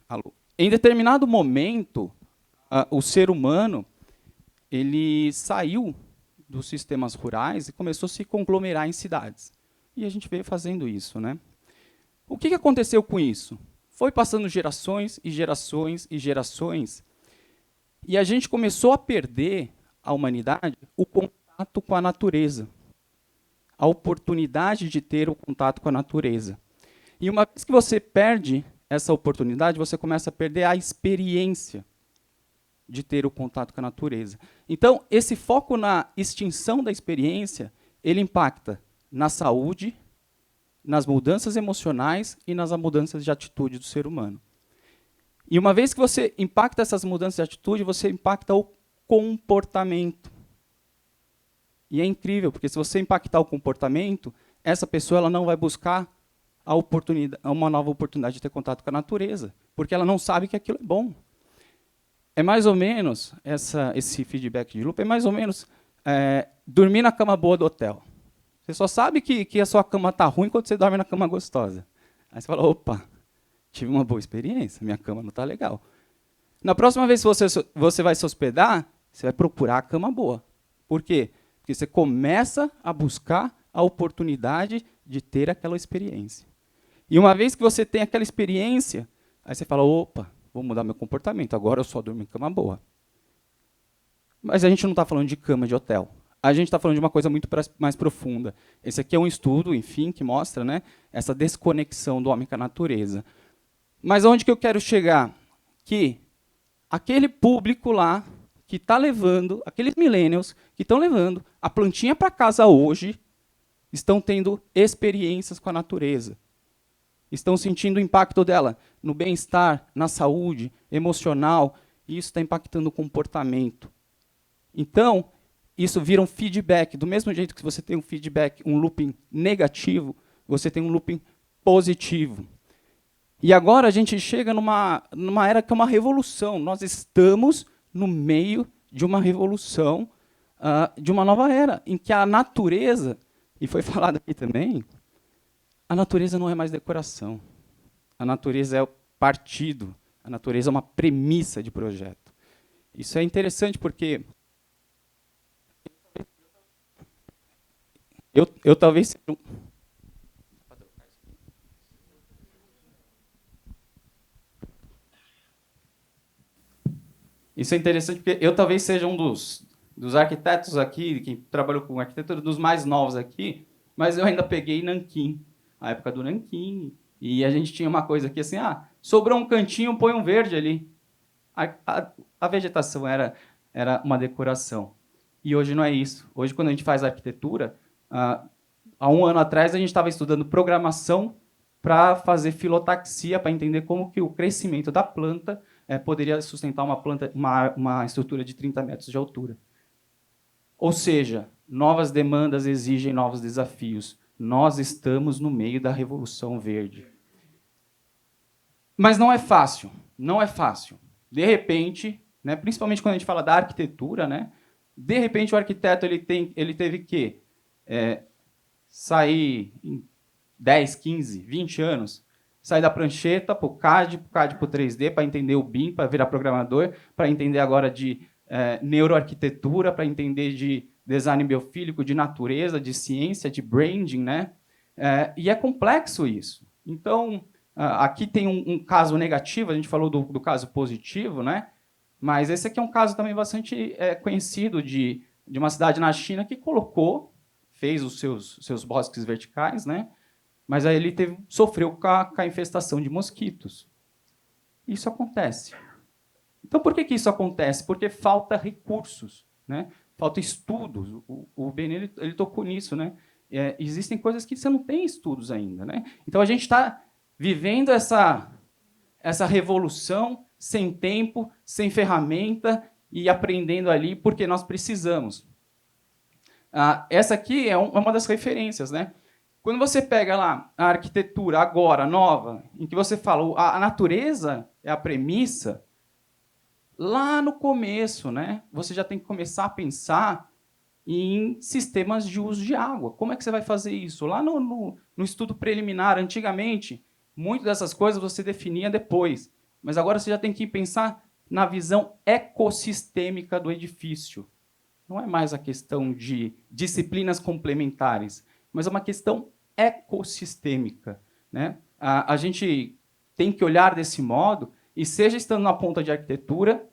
Alô? Em determinado momento, o ser humano ele saiu dos sistemas rurais e começou a se conglomerar em cidades. E a gente veio fazendo isso, né? O que aconteceu com isso? Foi passando gerações e gerações e gerações, e a gente começou a perder, a humanidade, o contato com a natureza, a oportunidade de ter o contato com a natureza. E uma vez que você perde essa oportunidade, você começa a perder a experiência de ter o contato com a natureza. Então, esse foco na extinção da experiência, ele impacta na saúde, nas mudanças emocionais e nas mudanças de atitude do ser humano. E uma vez que você impacta essas mudanças de atitude, você impacta o comportamento. E é incrível, porque se você impactar o comportamento, essa pessoa ela não vai buscar uma nova oportunidade de ter contato com a natureza, porque ela não sabe que aquilo é bom. É mais ou menos, esse feedback de loop, é mais ou menos dormir na cama boa do hotel. Você só sabe que a sua cama está ruim quando você dorme na cama gostosa. Aí você fala, opa, tive uma boa experiência, minha cama não está legal. Na próxima vez que você vai se hospedar, você vai procurar a cama boa. Por quê? Porque você começa a buscar a oportunidade de ter aquela experiência. E uma vez que você tem aquela experiência, aí você fala, opa, vou mudar meu comportamento, agora eu só durmo em cama boa. Mas a gente não está falando de cama de hotel. A gente está falando de uma coisa muito mais profunda. Esse aqui é um estudo, enfim, que mostra, né, essa desconexão do homem com a natureza. Mas onde que eu quero chegar? Que aquele público lá que está levando, aqueles millennials que estão levando a plantinha para casa hoje, estão tendo experiências com a natureza. Estão sentindo o impacto dela no bem-estar, na saúde emocional, e isso está impactando o comportamento. Então, isso vira um feedback. Do mesmo jeito que você tem um feedback, um looping negativo, você tem um looping positivo. E agora a gente chega numa era que é uma revolução. Nós estamos no meio de uma revolução, de uma nova era, em que a natureza, e foi falado aqui também, a natureza não é mais decoração. A natureza é o partido. A natureza é uma premissa de projeto. Isso é interessante porque eu talvez... Isso é interessante porque eu talvez seja um dos arquitetos aqui, que trabalhou com arquitetura, dos mais novos aqui, mas eu ainda peguei Nanquim, a época do Nanquim, e a gente tinha uma coisa aqui assim, sobrou um cantinho, põe um verde ali. A vegetação era uma decoração. E hoje não é isso. Hoje, quando a gente faz arquitetura, há um ano atrás a gente estava estudando programação para fazer filotaxia, para entender como que o crescimento da planta poderia sustentar uma estrutura de 30 metros de altura. Ou seja, novas demandas exigem novos desafios. Nós estamos no meio da Revolução Verde. Mas não é fácil, não é fácil. De repente, né, principalmente quando a gente fala da arquitetura, né, de repente o arquiteto ele teve que sair em 10, 15, 20 anos, sair da prancheta para o CAD para o 3D, para entender o BIM, para virar programador, para entender agora de neuroarquitetura, para entender de design biofílico, de natureza, de ciência, de branding, né? E é complexo isso. Então, aqui tem um caso negativo, a gente falou do caso positivo, né? Mas esse aqui é um caso também bastante conhecido de uma cidade na China que fez os seus bosques verticais, né? Mas aí ele sofreu com a infestação de mosquitos. Isso acontece. Então, por que isso acontece? Porque falta recursos, né? Falta estudos. O Benê ele tocou nisso, né? Existem coisas que você não tem estudos ainda, né? Então, a gente está vivendo essa revolução sem tempo, sem ferramenta e aprendendo ali porque nós precisamos. Essa aqui é uma das referências, né? Quando você pega lá a arquitetura agora, nova, em que você fala a natureza é a premissa, lá no começo, né, você já tem que começar a pensar em sistemas de uso de água. Como é que você vai fazer isso? Lá no estudo preliminar, antigamente, muitas dessas coisas você definia depois, mas agora você já tem que pensar na visão ecossistêmica do edifício. Não é mais a questão de disciplinas complementares, mas é uma questão ecossistêmica, né? A gente tem que olhar desse modo, e seja estando na ponta de arquitetura,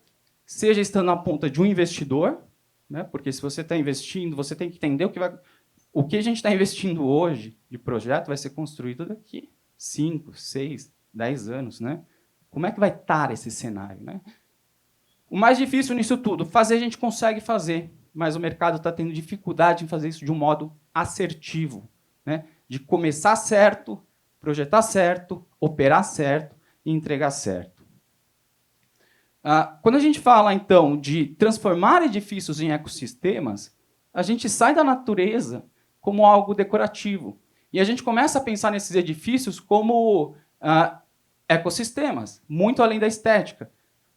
seja estando na ponta de um investidor, né? Porque se você está investindo, você tem que entender o que a gente está investindo hoje de projeto vai ser construído daqui 5, 6, 10 anos, né? Como é que vai estar esse cenário, né? O mais difícil nisso tudo, fazer a gente consegue fazer, mas o mercado está tendo dificuldade em fazer isso de um modo assertivo, né? De começar certo, projetar certo, operar certo e entregar certo. Quando a gente fala, então, de transformar edifícios em ecossistemas, a gente sai da natureza como algo decorativo. E a gente começa a pensar nesses edifícios como ecossistemas, muito além da estética.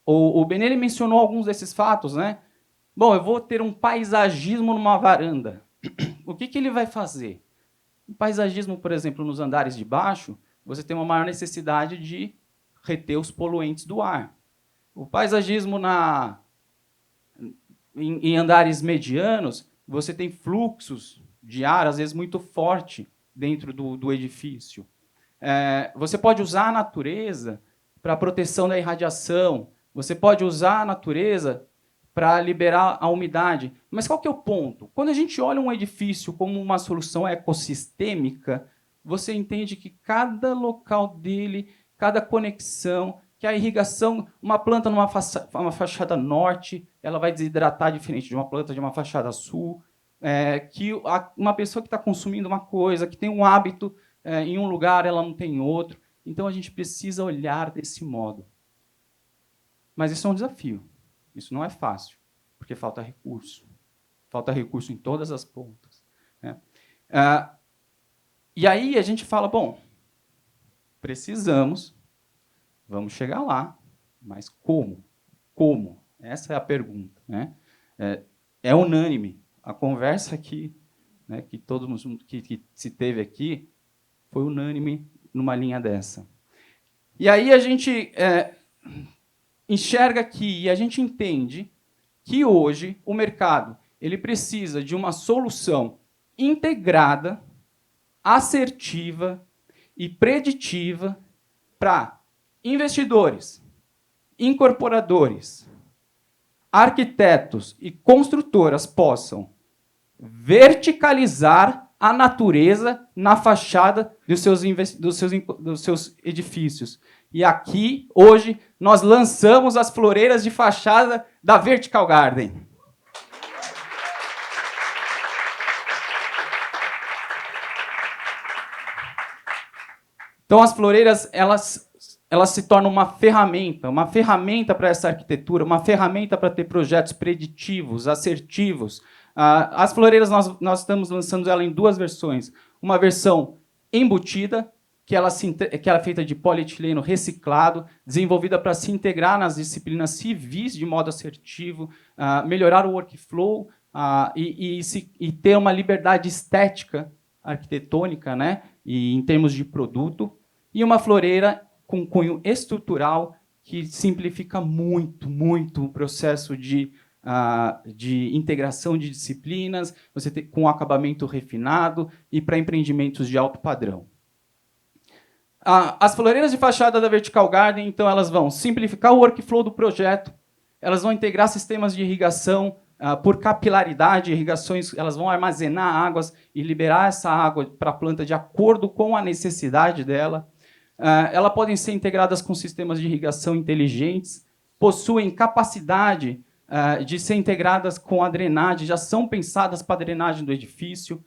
O Benelli mencionou alguns desses fatos, né? Bom, eu vou ter um paisagismo numa varanda. O que ele vai fazer? O paisagismo, por exemplo, nos andares de baixo, você tem uma maior necessidade de reter os poluentes do ar. O paisagismo em andares medianos, você tem fluxos de ar, às vezes, muito forte dentro do edifício. Você pode usar a natureza para a proteção da irradiação, você pode usar a natureza para liberar a umidade. Mas qual que é o ponto? Quando a gente olha um edifício como uma solução ecossistêmica, você entende que cada local dele, cada conexão, que a irrigação, uma planta numa fachada norte, ela vai desidratar diferente de uma planta de uma fachada sul, que uma pessoa que está consumindo uma coisa, que tem um hábito em um lugar, ela não tem em outro. Então, a gente precisa olhar desse modo. Mas isso é um desafio. Isso não é fácil, porque falta recurso. Falta recurso em todas as pontas, né? E aí a gente fala, bom, precisamos, vamos chegar lá, mas como? Como? Essa é a pergunta, né? É unânime. A conversa aqui, né, que todo mundo que se teve aqui, foi unânime numa linha dessa. E aí a gente enxerga aqui e a gente entende que hoje o mercado ele precisa de uma solução integrada, assertiva e preditiva para investidores, incorporadores, arquitetos e construtoras possam verticalizar a natureza na fachada dos seus edifícios. E aqui, hoje, nós lançamos as floreiras de fachada da Vertical Garden. Então, as floreiras, elas se tornam uma ferramenta para essa arquitetura, uma ferramenta para ter projetos preditivos, assertivos. As floreiras, nós estamos lançando ela em duas versões. Uma versão embutida, que ela é feita de polietileno reciclado, desenvolvida para se integrar nas disciplinas civis de modo assertivo, melhorar o workflow e ter uma liberdade estética arquitetônica, né, e em termos de produto, e uma floreira com cunho estrutural que simplifica muito, muito o processo de integração de disciplinas, você tem, com acabamento refinado e para empreendimentos de alto padrão. As floreiras de fachada da Vertical Garden, então, elas vão simplificar o workflow do projeto, elas vão integrar sistemas de irrigação por capilaridade, irrigações, elas vão armazenar águas e liberar essa água para a planta de acordo com a necessidade dela. Elas podem ser integradas com sistemas de irrigação inteligentes, possuem capacidade de ser integradas com a drenagem, já são pensadas para a drenagem do edifício.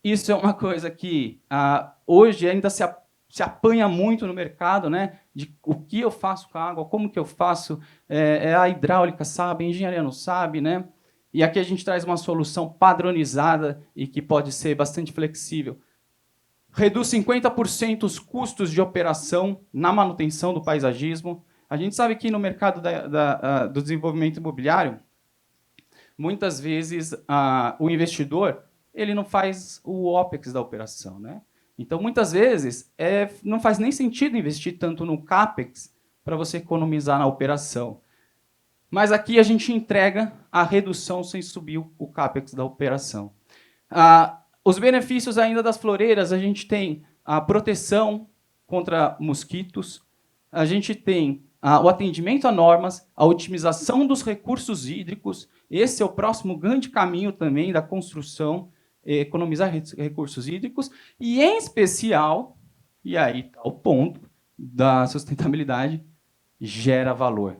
Isso é uma coisa que hoje ainda se apanha muito no mercado, né? De o que eu faço com a água, como que eu faço, a hidráulica sabe, a engenharia não sabe, né? E aqui a gente traz uma solução padronizada e que pode ser bastante flexível. Reduz 50% os custos de operação na manutenção do paisagismo. A gente sabe que no mercado do desenvolvimento imobiliário, muitas vezes o investidor ele não faz o OPEX da operação, né? Então, muitas vezes, não faz nem sentido investir tanto no CAPEX para você economizar na operação. Mas aqui a gente entrega a redução sem subir o CAPEX da operação. Os benefícios ainda das floreiras, a gente tem a proteção contra mosquitos, a gente tem o atendimento a normas, a otimização dos recursos hídricos. Esse é o próximo grande caminho também da construção, economizar recursos hídricos, e, em especial, e aí está o ponto da sustentabilidade, gera valor.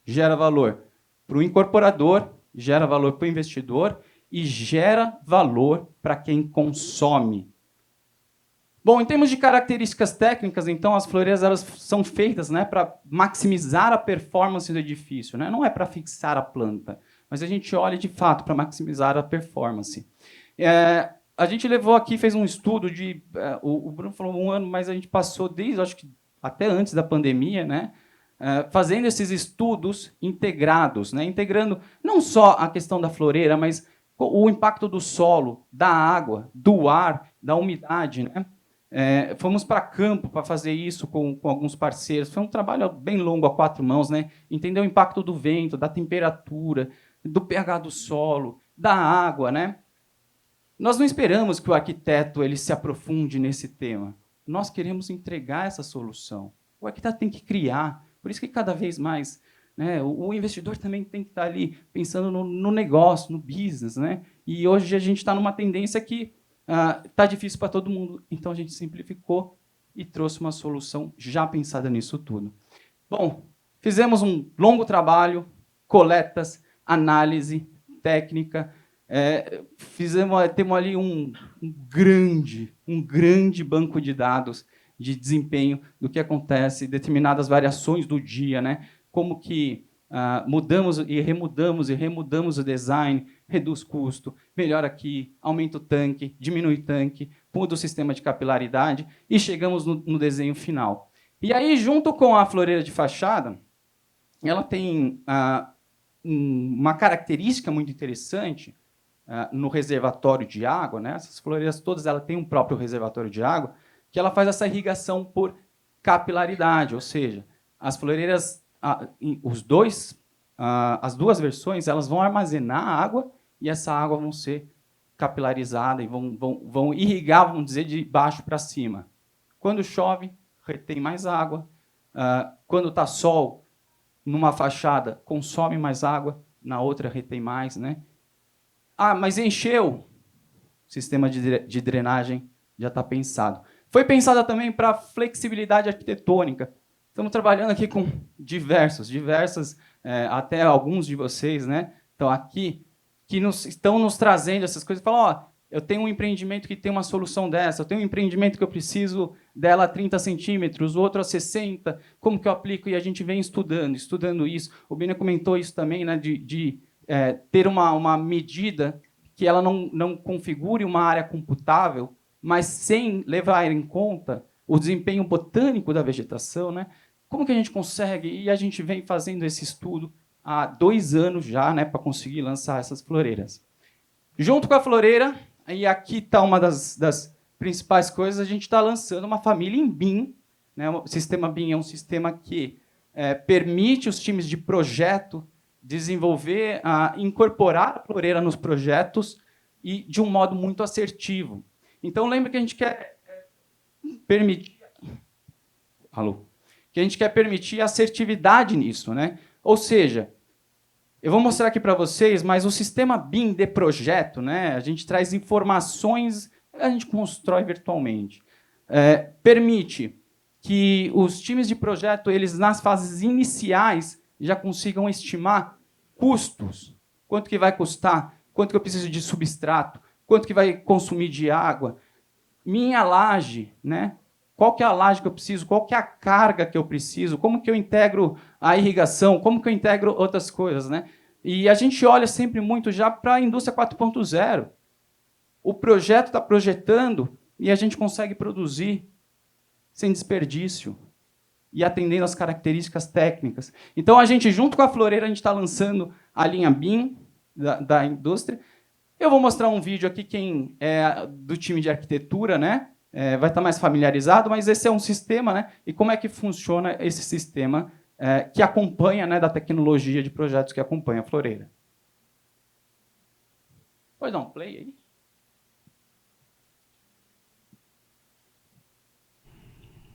Gera valor para o incorporador, gera valor para o investidor e gera valor para quem consome. Bom, em termos de características técnicas, então, as floreiras elas são feitas, né, para maximizar a performance do edifício, né? Não é para fixar a planta, mas a gente olha de fato para maximizar a performance. A gente levou aqui, fez um estudo de... o Bruno falou 1 ano, mas a gente passou desde, acho que até antes da pandemia, né, fazendo esses estudos integrados, né, integrando não só a questão da floreira, mas o impacto do solo, da água, do ar, da umidade, né? Fomos para campo para fazer isso com alguns parceiros. Foi um trabalho bem longo, a 4 mãos, né? Entender o impacto do vento, da temperatura, do pH do solo, da água, né? Nós não esperamos que o arquiteto ele se aprofunde nesse tema. Nós queremos entregar essa solução. O arquiteto tem que criar. Por isso que cada vez mais, né, o investidor também tem que estar ali pensando no negócio, no business, né? E hoje a gente está numa tendência que está difícil para todo mundo, então a gente simplificou e trouxe uma solução já pensada nisso tudo. Bom, fizemos um longo trabalho, coletas, análise, técnica, temos ali um grande banco de dados de desempenho do que acontece, determinadas variações do dia, né? Como que mudamos e remudamos o design, reduz custo, melhora aqui, aumenta o tanque, diminui o tanque, muda o sistema de capilaridade e chegamos no desenho final. E aí, junto com a floreira de fachada, ela tem uma característica muito interessante no reservatório de água, né? Essas floreiras todas ela têm um próprio reservatório de água, que ela faz essa irrigação por capilaridade, ou seja, as floreiras as duas versões elas vão armazenar água e essa água vão ser capilarizada e vão irrigar, vamos dizer, de baixo para cima. Quando chove, retém mais água. Quando está sol, numa fachada, consome mais água, na outra retém mais, né? Mas encheu. O sistema de drenagem já está pensado. Foi pensada também para flexibilidade arquitetônica. Estamos trabalhando aqui com diversas, até alguns de vocês, né, estão aqui, que estão nos trazendo essas coisas. Falam, eu tenho um empreendimento que tem uma solução dessa, eu tenho um empreendimento que eu preciso dela a 30 centímetros, o outro a 60, como que eu aplico? E a gente vem estudando isso. O Bina comentou isso também, né, de ter uma medida que ela não configure uma área computável, mas sem levar em conta o desempenho botânico da vegetação, né? Como que a gente consegue? E a gente vem fazendo esse estudo há 2 anos já, né, para conseguir lançar essas floreiras. Junto com a floreira, e aqui está uma das principais coisas, a gente está lançando uma família em BIM. Né? O sistema BIM é um sistema que permite os times de projeto desenvolver, incorporar a floreira nos projetos e de um modo muito assertivo. Então, lembra que a gente quer permitir... que a gente quer permitir assertividade nisso, né? Ou seja, eu vou mostrar aqui para vocês, mas o sistema BIM de projeto, né? A gente traz informações, a gente constrói virtualmente. Permite que os times de projeto, eles nas fases iniciais, já consigam estimar custos. Quanto que vai custar? Quanto que eu preciso de substrato? Quanto que vai consumir de água? Minha laje, né? Qual que é a laje que eu preciso? Qual que é a carga que eu preciso? Como que eu integro a irrigação? Como que eu integro outras coisas, né? E a gente olha sempre muito já para a indústria 4.0. O projeto está projetando e a gente consegue produzir sem desperdício e atendendo às características técnicas. Então, a gente, junto com a floreira, a gente está lançando a linha BIM da indústria. Eu vou mostrar um vídeo aqui, quem é do time de arquitetura, né? Vai estar mais familiarizado, mas esse é um sistema, né? E como é que funciona esse sistema que acompanha, né, da tecnologia de projetos que acompanha a floreira. Pode dar um play aí?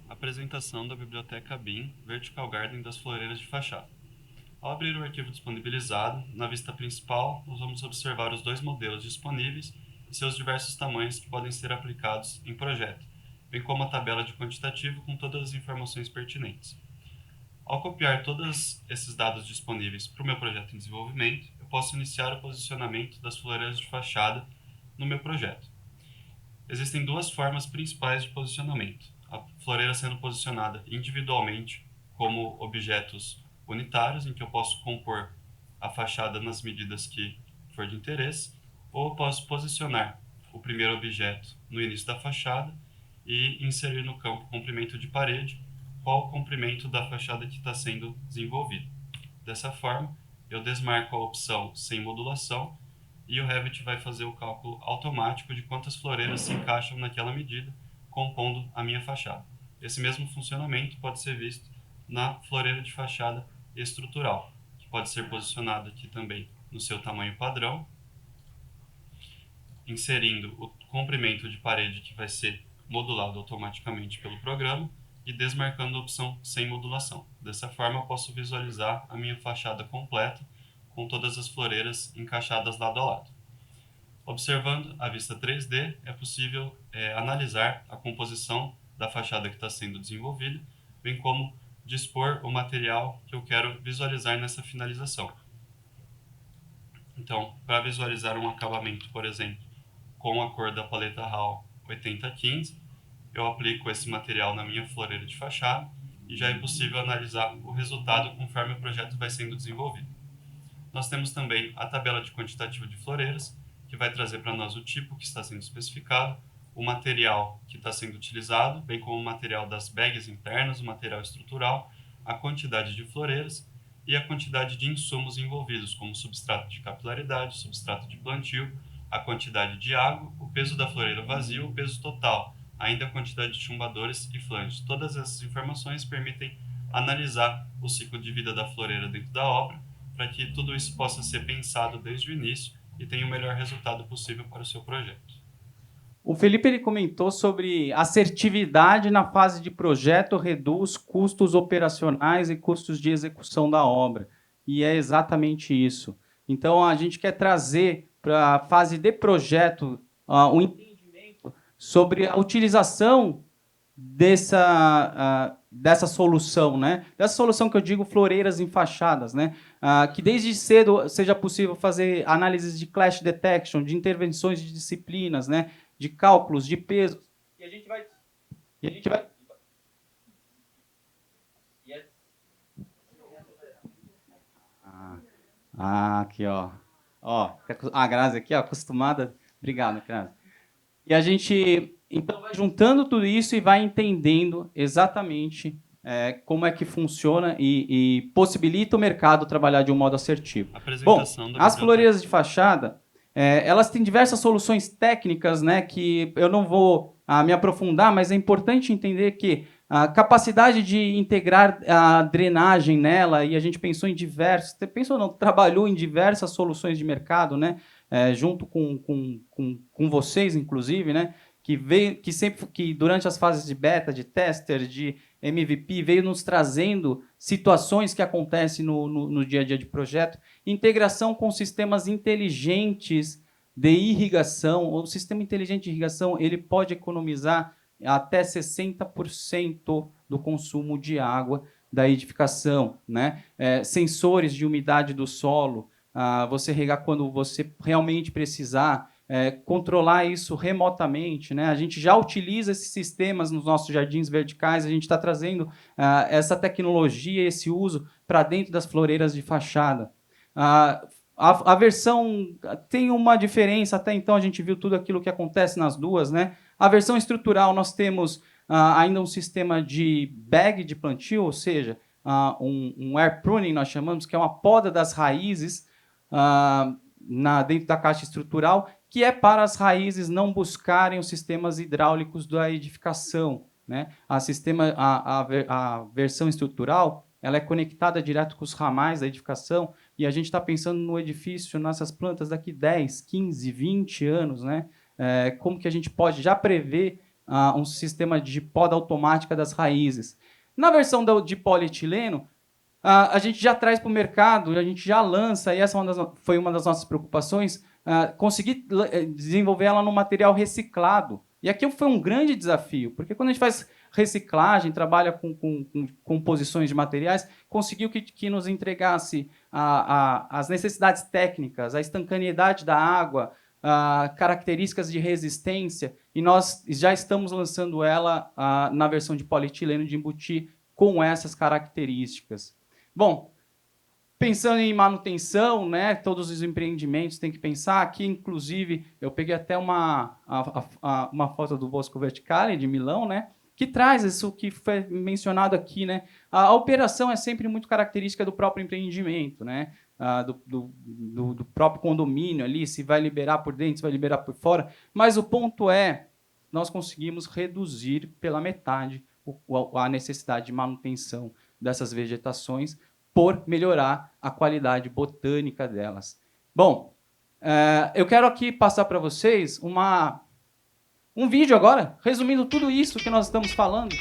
Apresentação da biblioteca BIM Vertical Garden das floreiras de fachada. Ao abrir o arquivo disponibilizado, na vista principal, nós vamos observar os 2 modelos disponíveis e seus diversos tamanhos que podem ser aplicados em projeto, bem como a tabela de quantitativo com todas as informações pertinentes. Ao copiar todos esses dados disponíveis para o meu projeto em desenvolvimento, eu posso iniciar o posicionamento das floreiras de fachada no meu projeto. Existem duas formas principais de posicionamento. A floreira sendo posicionada individualmente, como objetos unitários, em que eu posso compor a fachada nas medidas que for de interesse, ou eu posso posicionar o primeiro objeto no início da fachada e inserir no campo comprimento de parede qual o comprimento da fachada que está sendo desenvolvida. Dessa forma, eu desmarco a opção sem modulação e o Revit vai fazer o cálculo automático de quantas floreiras se encaixam naquela medida, compondo a minha fachada. Esse mesmo funcionamento pode ser visto na floreira de fachada estrutural, que pode ser posicionada aqui também no seu tamanho padrão, inserindo o comprimento de parede que vai ser modulado automaticamente pelo programa e desmarcando a opção sem modulação. Dessa forma, eu posso visualizar a minha fachada completa com todas as floreiras encaixadas lado a lado. Observando a vista 3D, é possível analisar a composição da fachada que está sendo desenvolvida, bem como dispor o material que eu quero visualizar nessa finalização. Então, para visualizar um acabamento, por exemplo, com a cor da paleta HAL 8015, eu aplico esse material na minha floreira de fachada e já é possível analisar o resultado conforme o projeto vai sendo desenvolvido. Nós temos também a tabela de quantitativo de floreiras, que vai trazer para nós o tipo que está sendo especificado, o material que está sendo utilizado, bem como o material das bags internas, o material estrutural, a quantidade de floreiras e a quantidade de insumos envolvidos, como substrato de capilaridade, substrato de plantio, a quantidade de água, o peso da floreira vazia, o peso total, ainda a quantidade de chumbadores e flanges. Todas essas informações permitem analisar o ciclo de vida da floreira dentro da obra, para que tudo isso possa ser pensado desde o início e tenha o melhor resultado possível para o seu projeto. O Felipe ele comentou sobre assertividade na fase de projeto reduz custos operacionais e custos de execução da obra. E é exatamente isso. Então, a gente quer trazer para a fase de projeto um entendimento sobre a utilização dessa solução, né? Dessa solução que eu digo, floreiras em fachadas, né? Que desde cedo seja possível fazer análises de clash detection, de intervenções de disciplinas, né? De cálculos, de pesos. E a gente vai aqui, ó. A Grazi aqui, ó, acostumada. Obrigado, Grazi. E a gente, então, vai juntando tudo isso e vai entendendo exatamente como é que funciona e possibilita o mercado trabalhar de um modo assertivo. Bom, as floreiras de fachada, elas têm diversas soluções técnicas, né, que eu não vou me aprofundar, mas é importante entender que a capacidade de integrar a drenagem nela, e a gente pensou em trabalhou em diversas soluções de mercado, né, junto com vocês, inclusive, né, que durante as fases de beta, de tester, de MVP, veio nos trazendo situações que acontecem no dia a dia de projeto, integração com sistemas inteligentes de irrigação. O sistema inteligente de irrigação ele pode economizar até 60% do consumo de água da edificação, né? Sensores de umidade do solo, você regar quando você realmente precisar, controlar isso remotamente, né? A gente já utiliza esses sistemas nos nossos jardins verticais, a gente está trazendo essa tecnologia, esse uso para dentro das floreiras de fachada. A versão tem uma diferença, até então a gente viu tudo aquilo que acontece nas duas, né? A versão estrutural nós temos ainda um sistema de bag de plantio, ou seja, um air pruning nós chamamos, que é uma poda das raízes dentro da caixa estrutural, que é para as raízes não buscarem os sistemas hidráulicos da edificação, né? A versão estrutural ela é conectada direto com os ramais da edificação e a gente está pensando no edifício, nessas plantas daqui 10, 15, 20 anos, né? Como que a gente pode já prever um sistema de poda automática das raízes. Na versão de polietileno, a gente já traz para o mercado, a gente já lança, e essa foi uma das nossas preocupações, conseguir desenvolver ela no material reciclado. E aqui foi um grande desafio, porque quando a gente faz reciclagem, trabalha com composições de materiais, conseguiu que nos entregasse as necessidades técnicas, a estancaneidade da água, características de resistência. e nós já estamos lançando ela na versão de polietileno de embutir com essas características. Bom, pensando em manutenção, né, todos os empreendimentos têm que pensar aqui, inclusive, eu peguei até uma foto do Bosco Verticale, de Milão, né, que traz isso que foi mencionado aqui, né? A operação é sempre muito característica do próprio empreendimento, né? Do próprio condomínio ali, se vai liberar por dentro, se vai liberar por fora. Mas o ponto é, nós conseguimos reduzir pela metade a necessidade de manutenção dessas vegetações por melhorar a qualidade botânica delas. Bom, eu quero aqui passar para vocês um vídeo agora, resumindo tudo isso que nós estamos falando.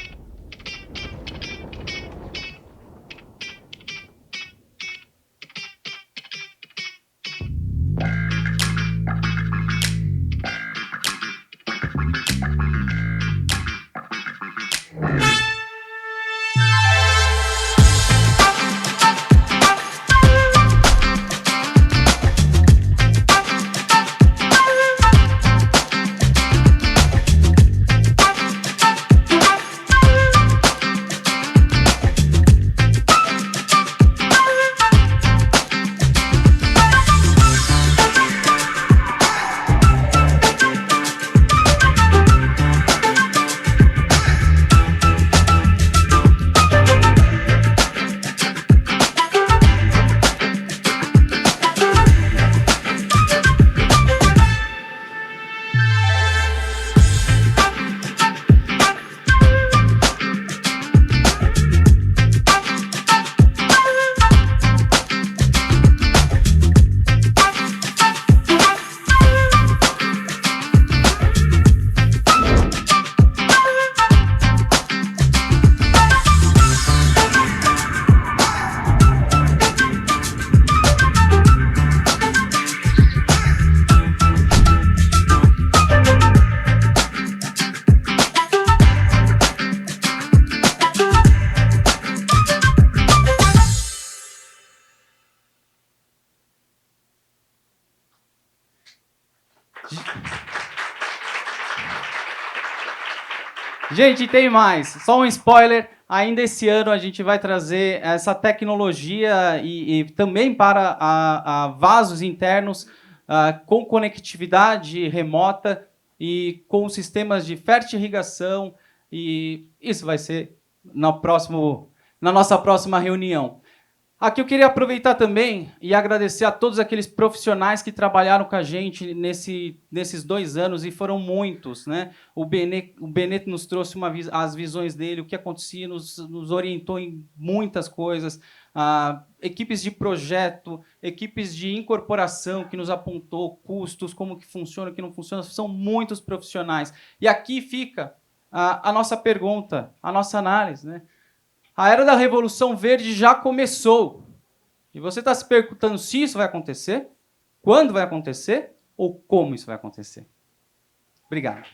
Gente, tem mais. Só um spoiler. Ainda esse ano a gente vai trazer essa tecnologia e também para vasos internos com conectividade remota e com sistemas de fertirrigação. E isso vai ser na nossa próxima reunião. Aqui eu queria aproveitar também e agradecer a todos aqueles profissionais que trabalharam com a gente nesses 2 anos, e foram muitos, né? O Benê nos trouxe as visões dele, o que acontecia, nos orientou em muitas coisas. Equipes de projeto, equipes de incorporação que nos apontou custos, como que funciona, o que não funciona, são muitos profissionais. E aqui fica a nossa pergunta, a nossa análise, né? A era da Revolução Verde já começou. E você está se perguntando se isso vai acontecer, quando vai acontecer ou como isso vai acontecer. Obrigado.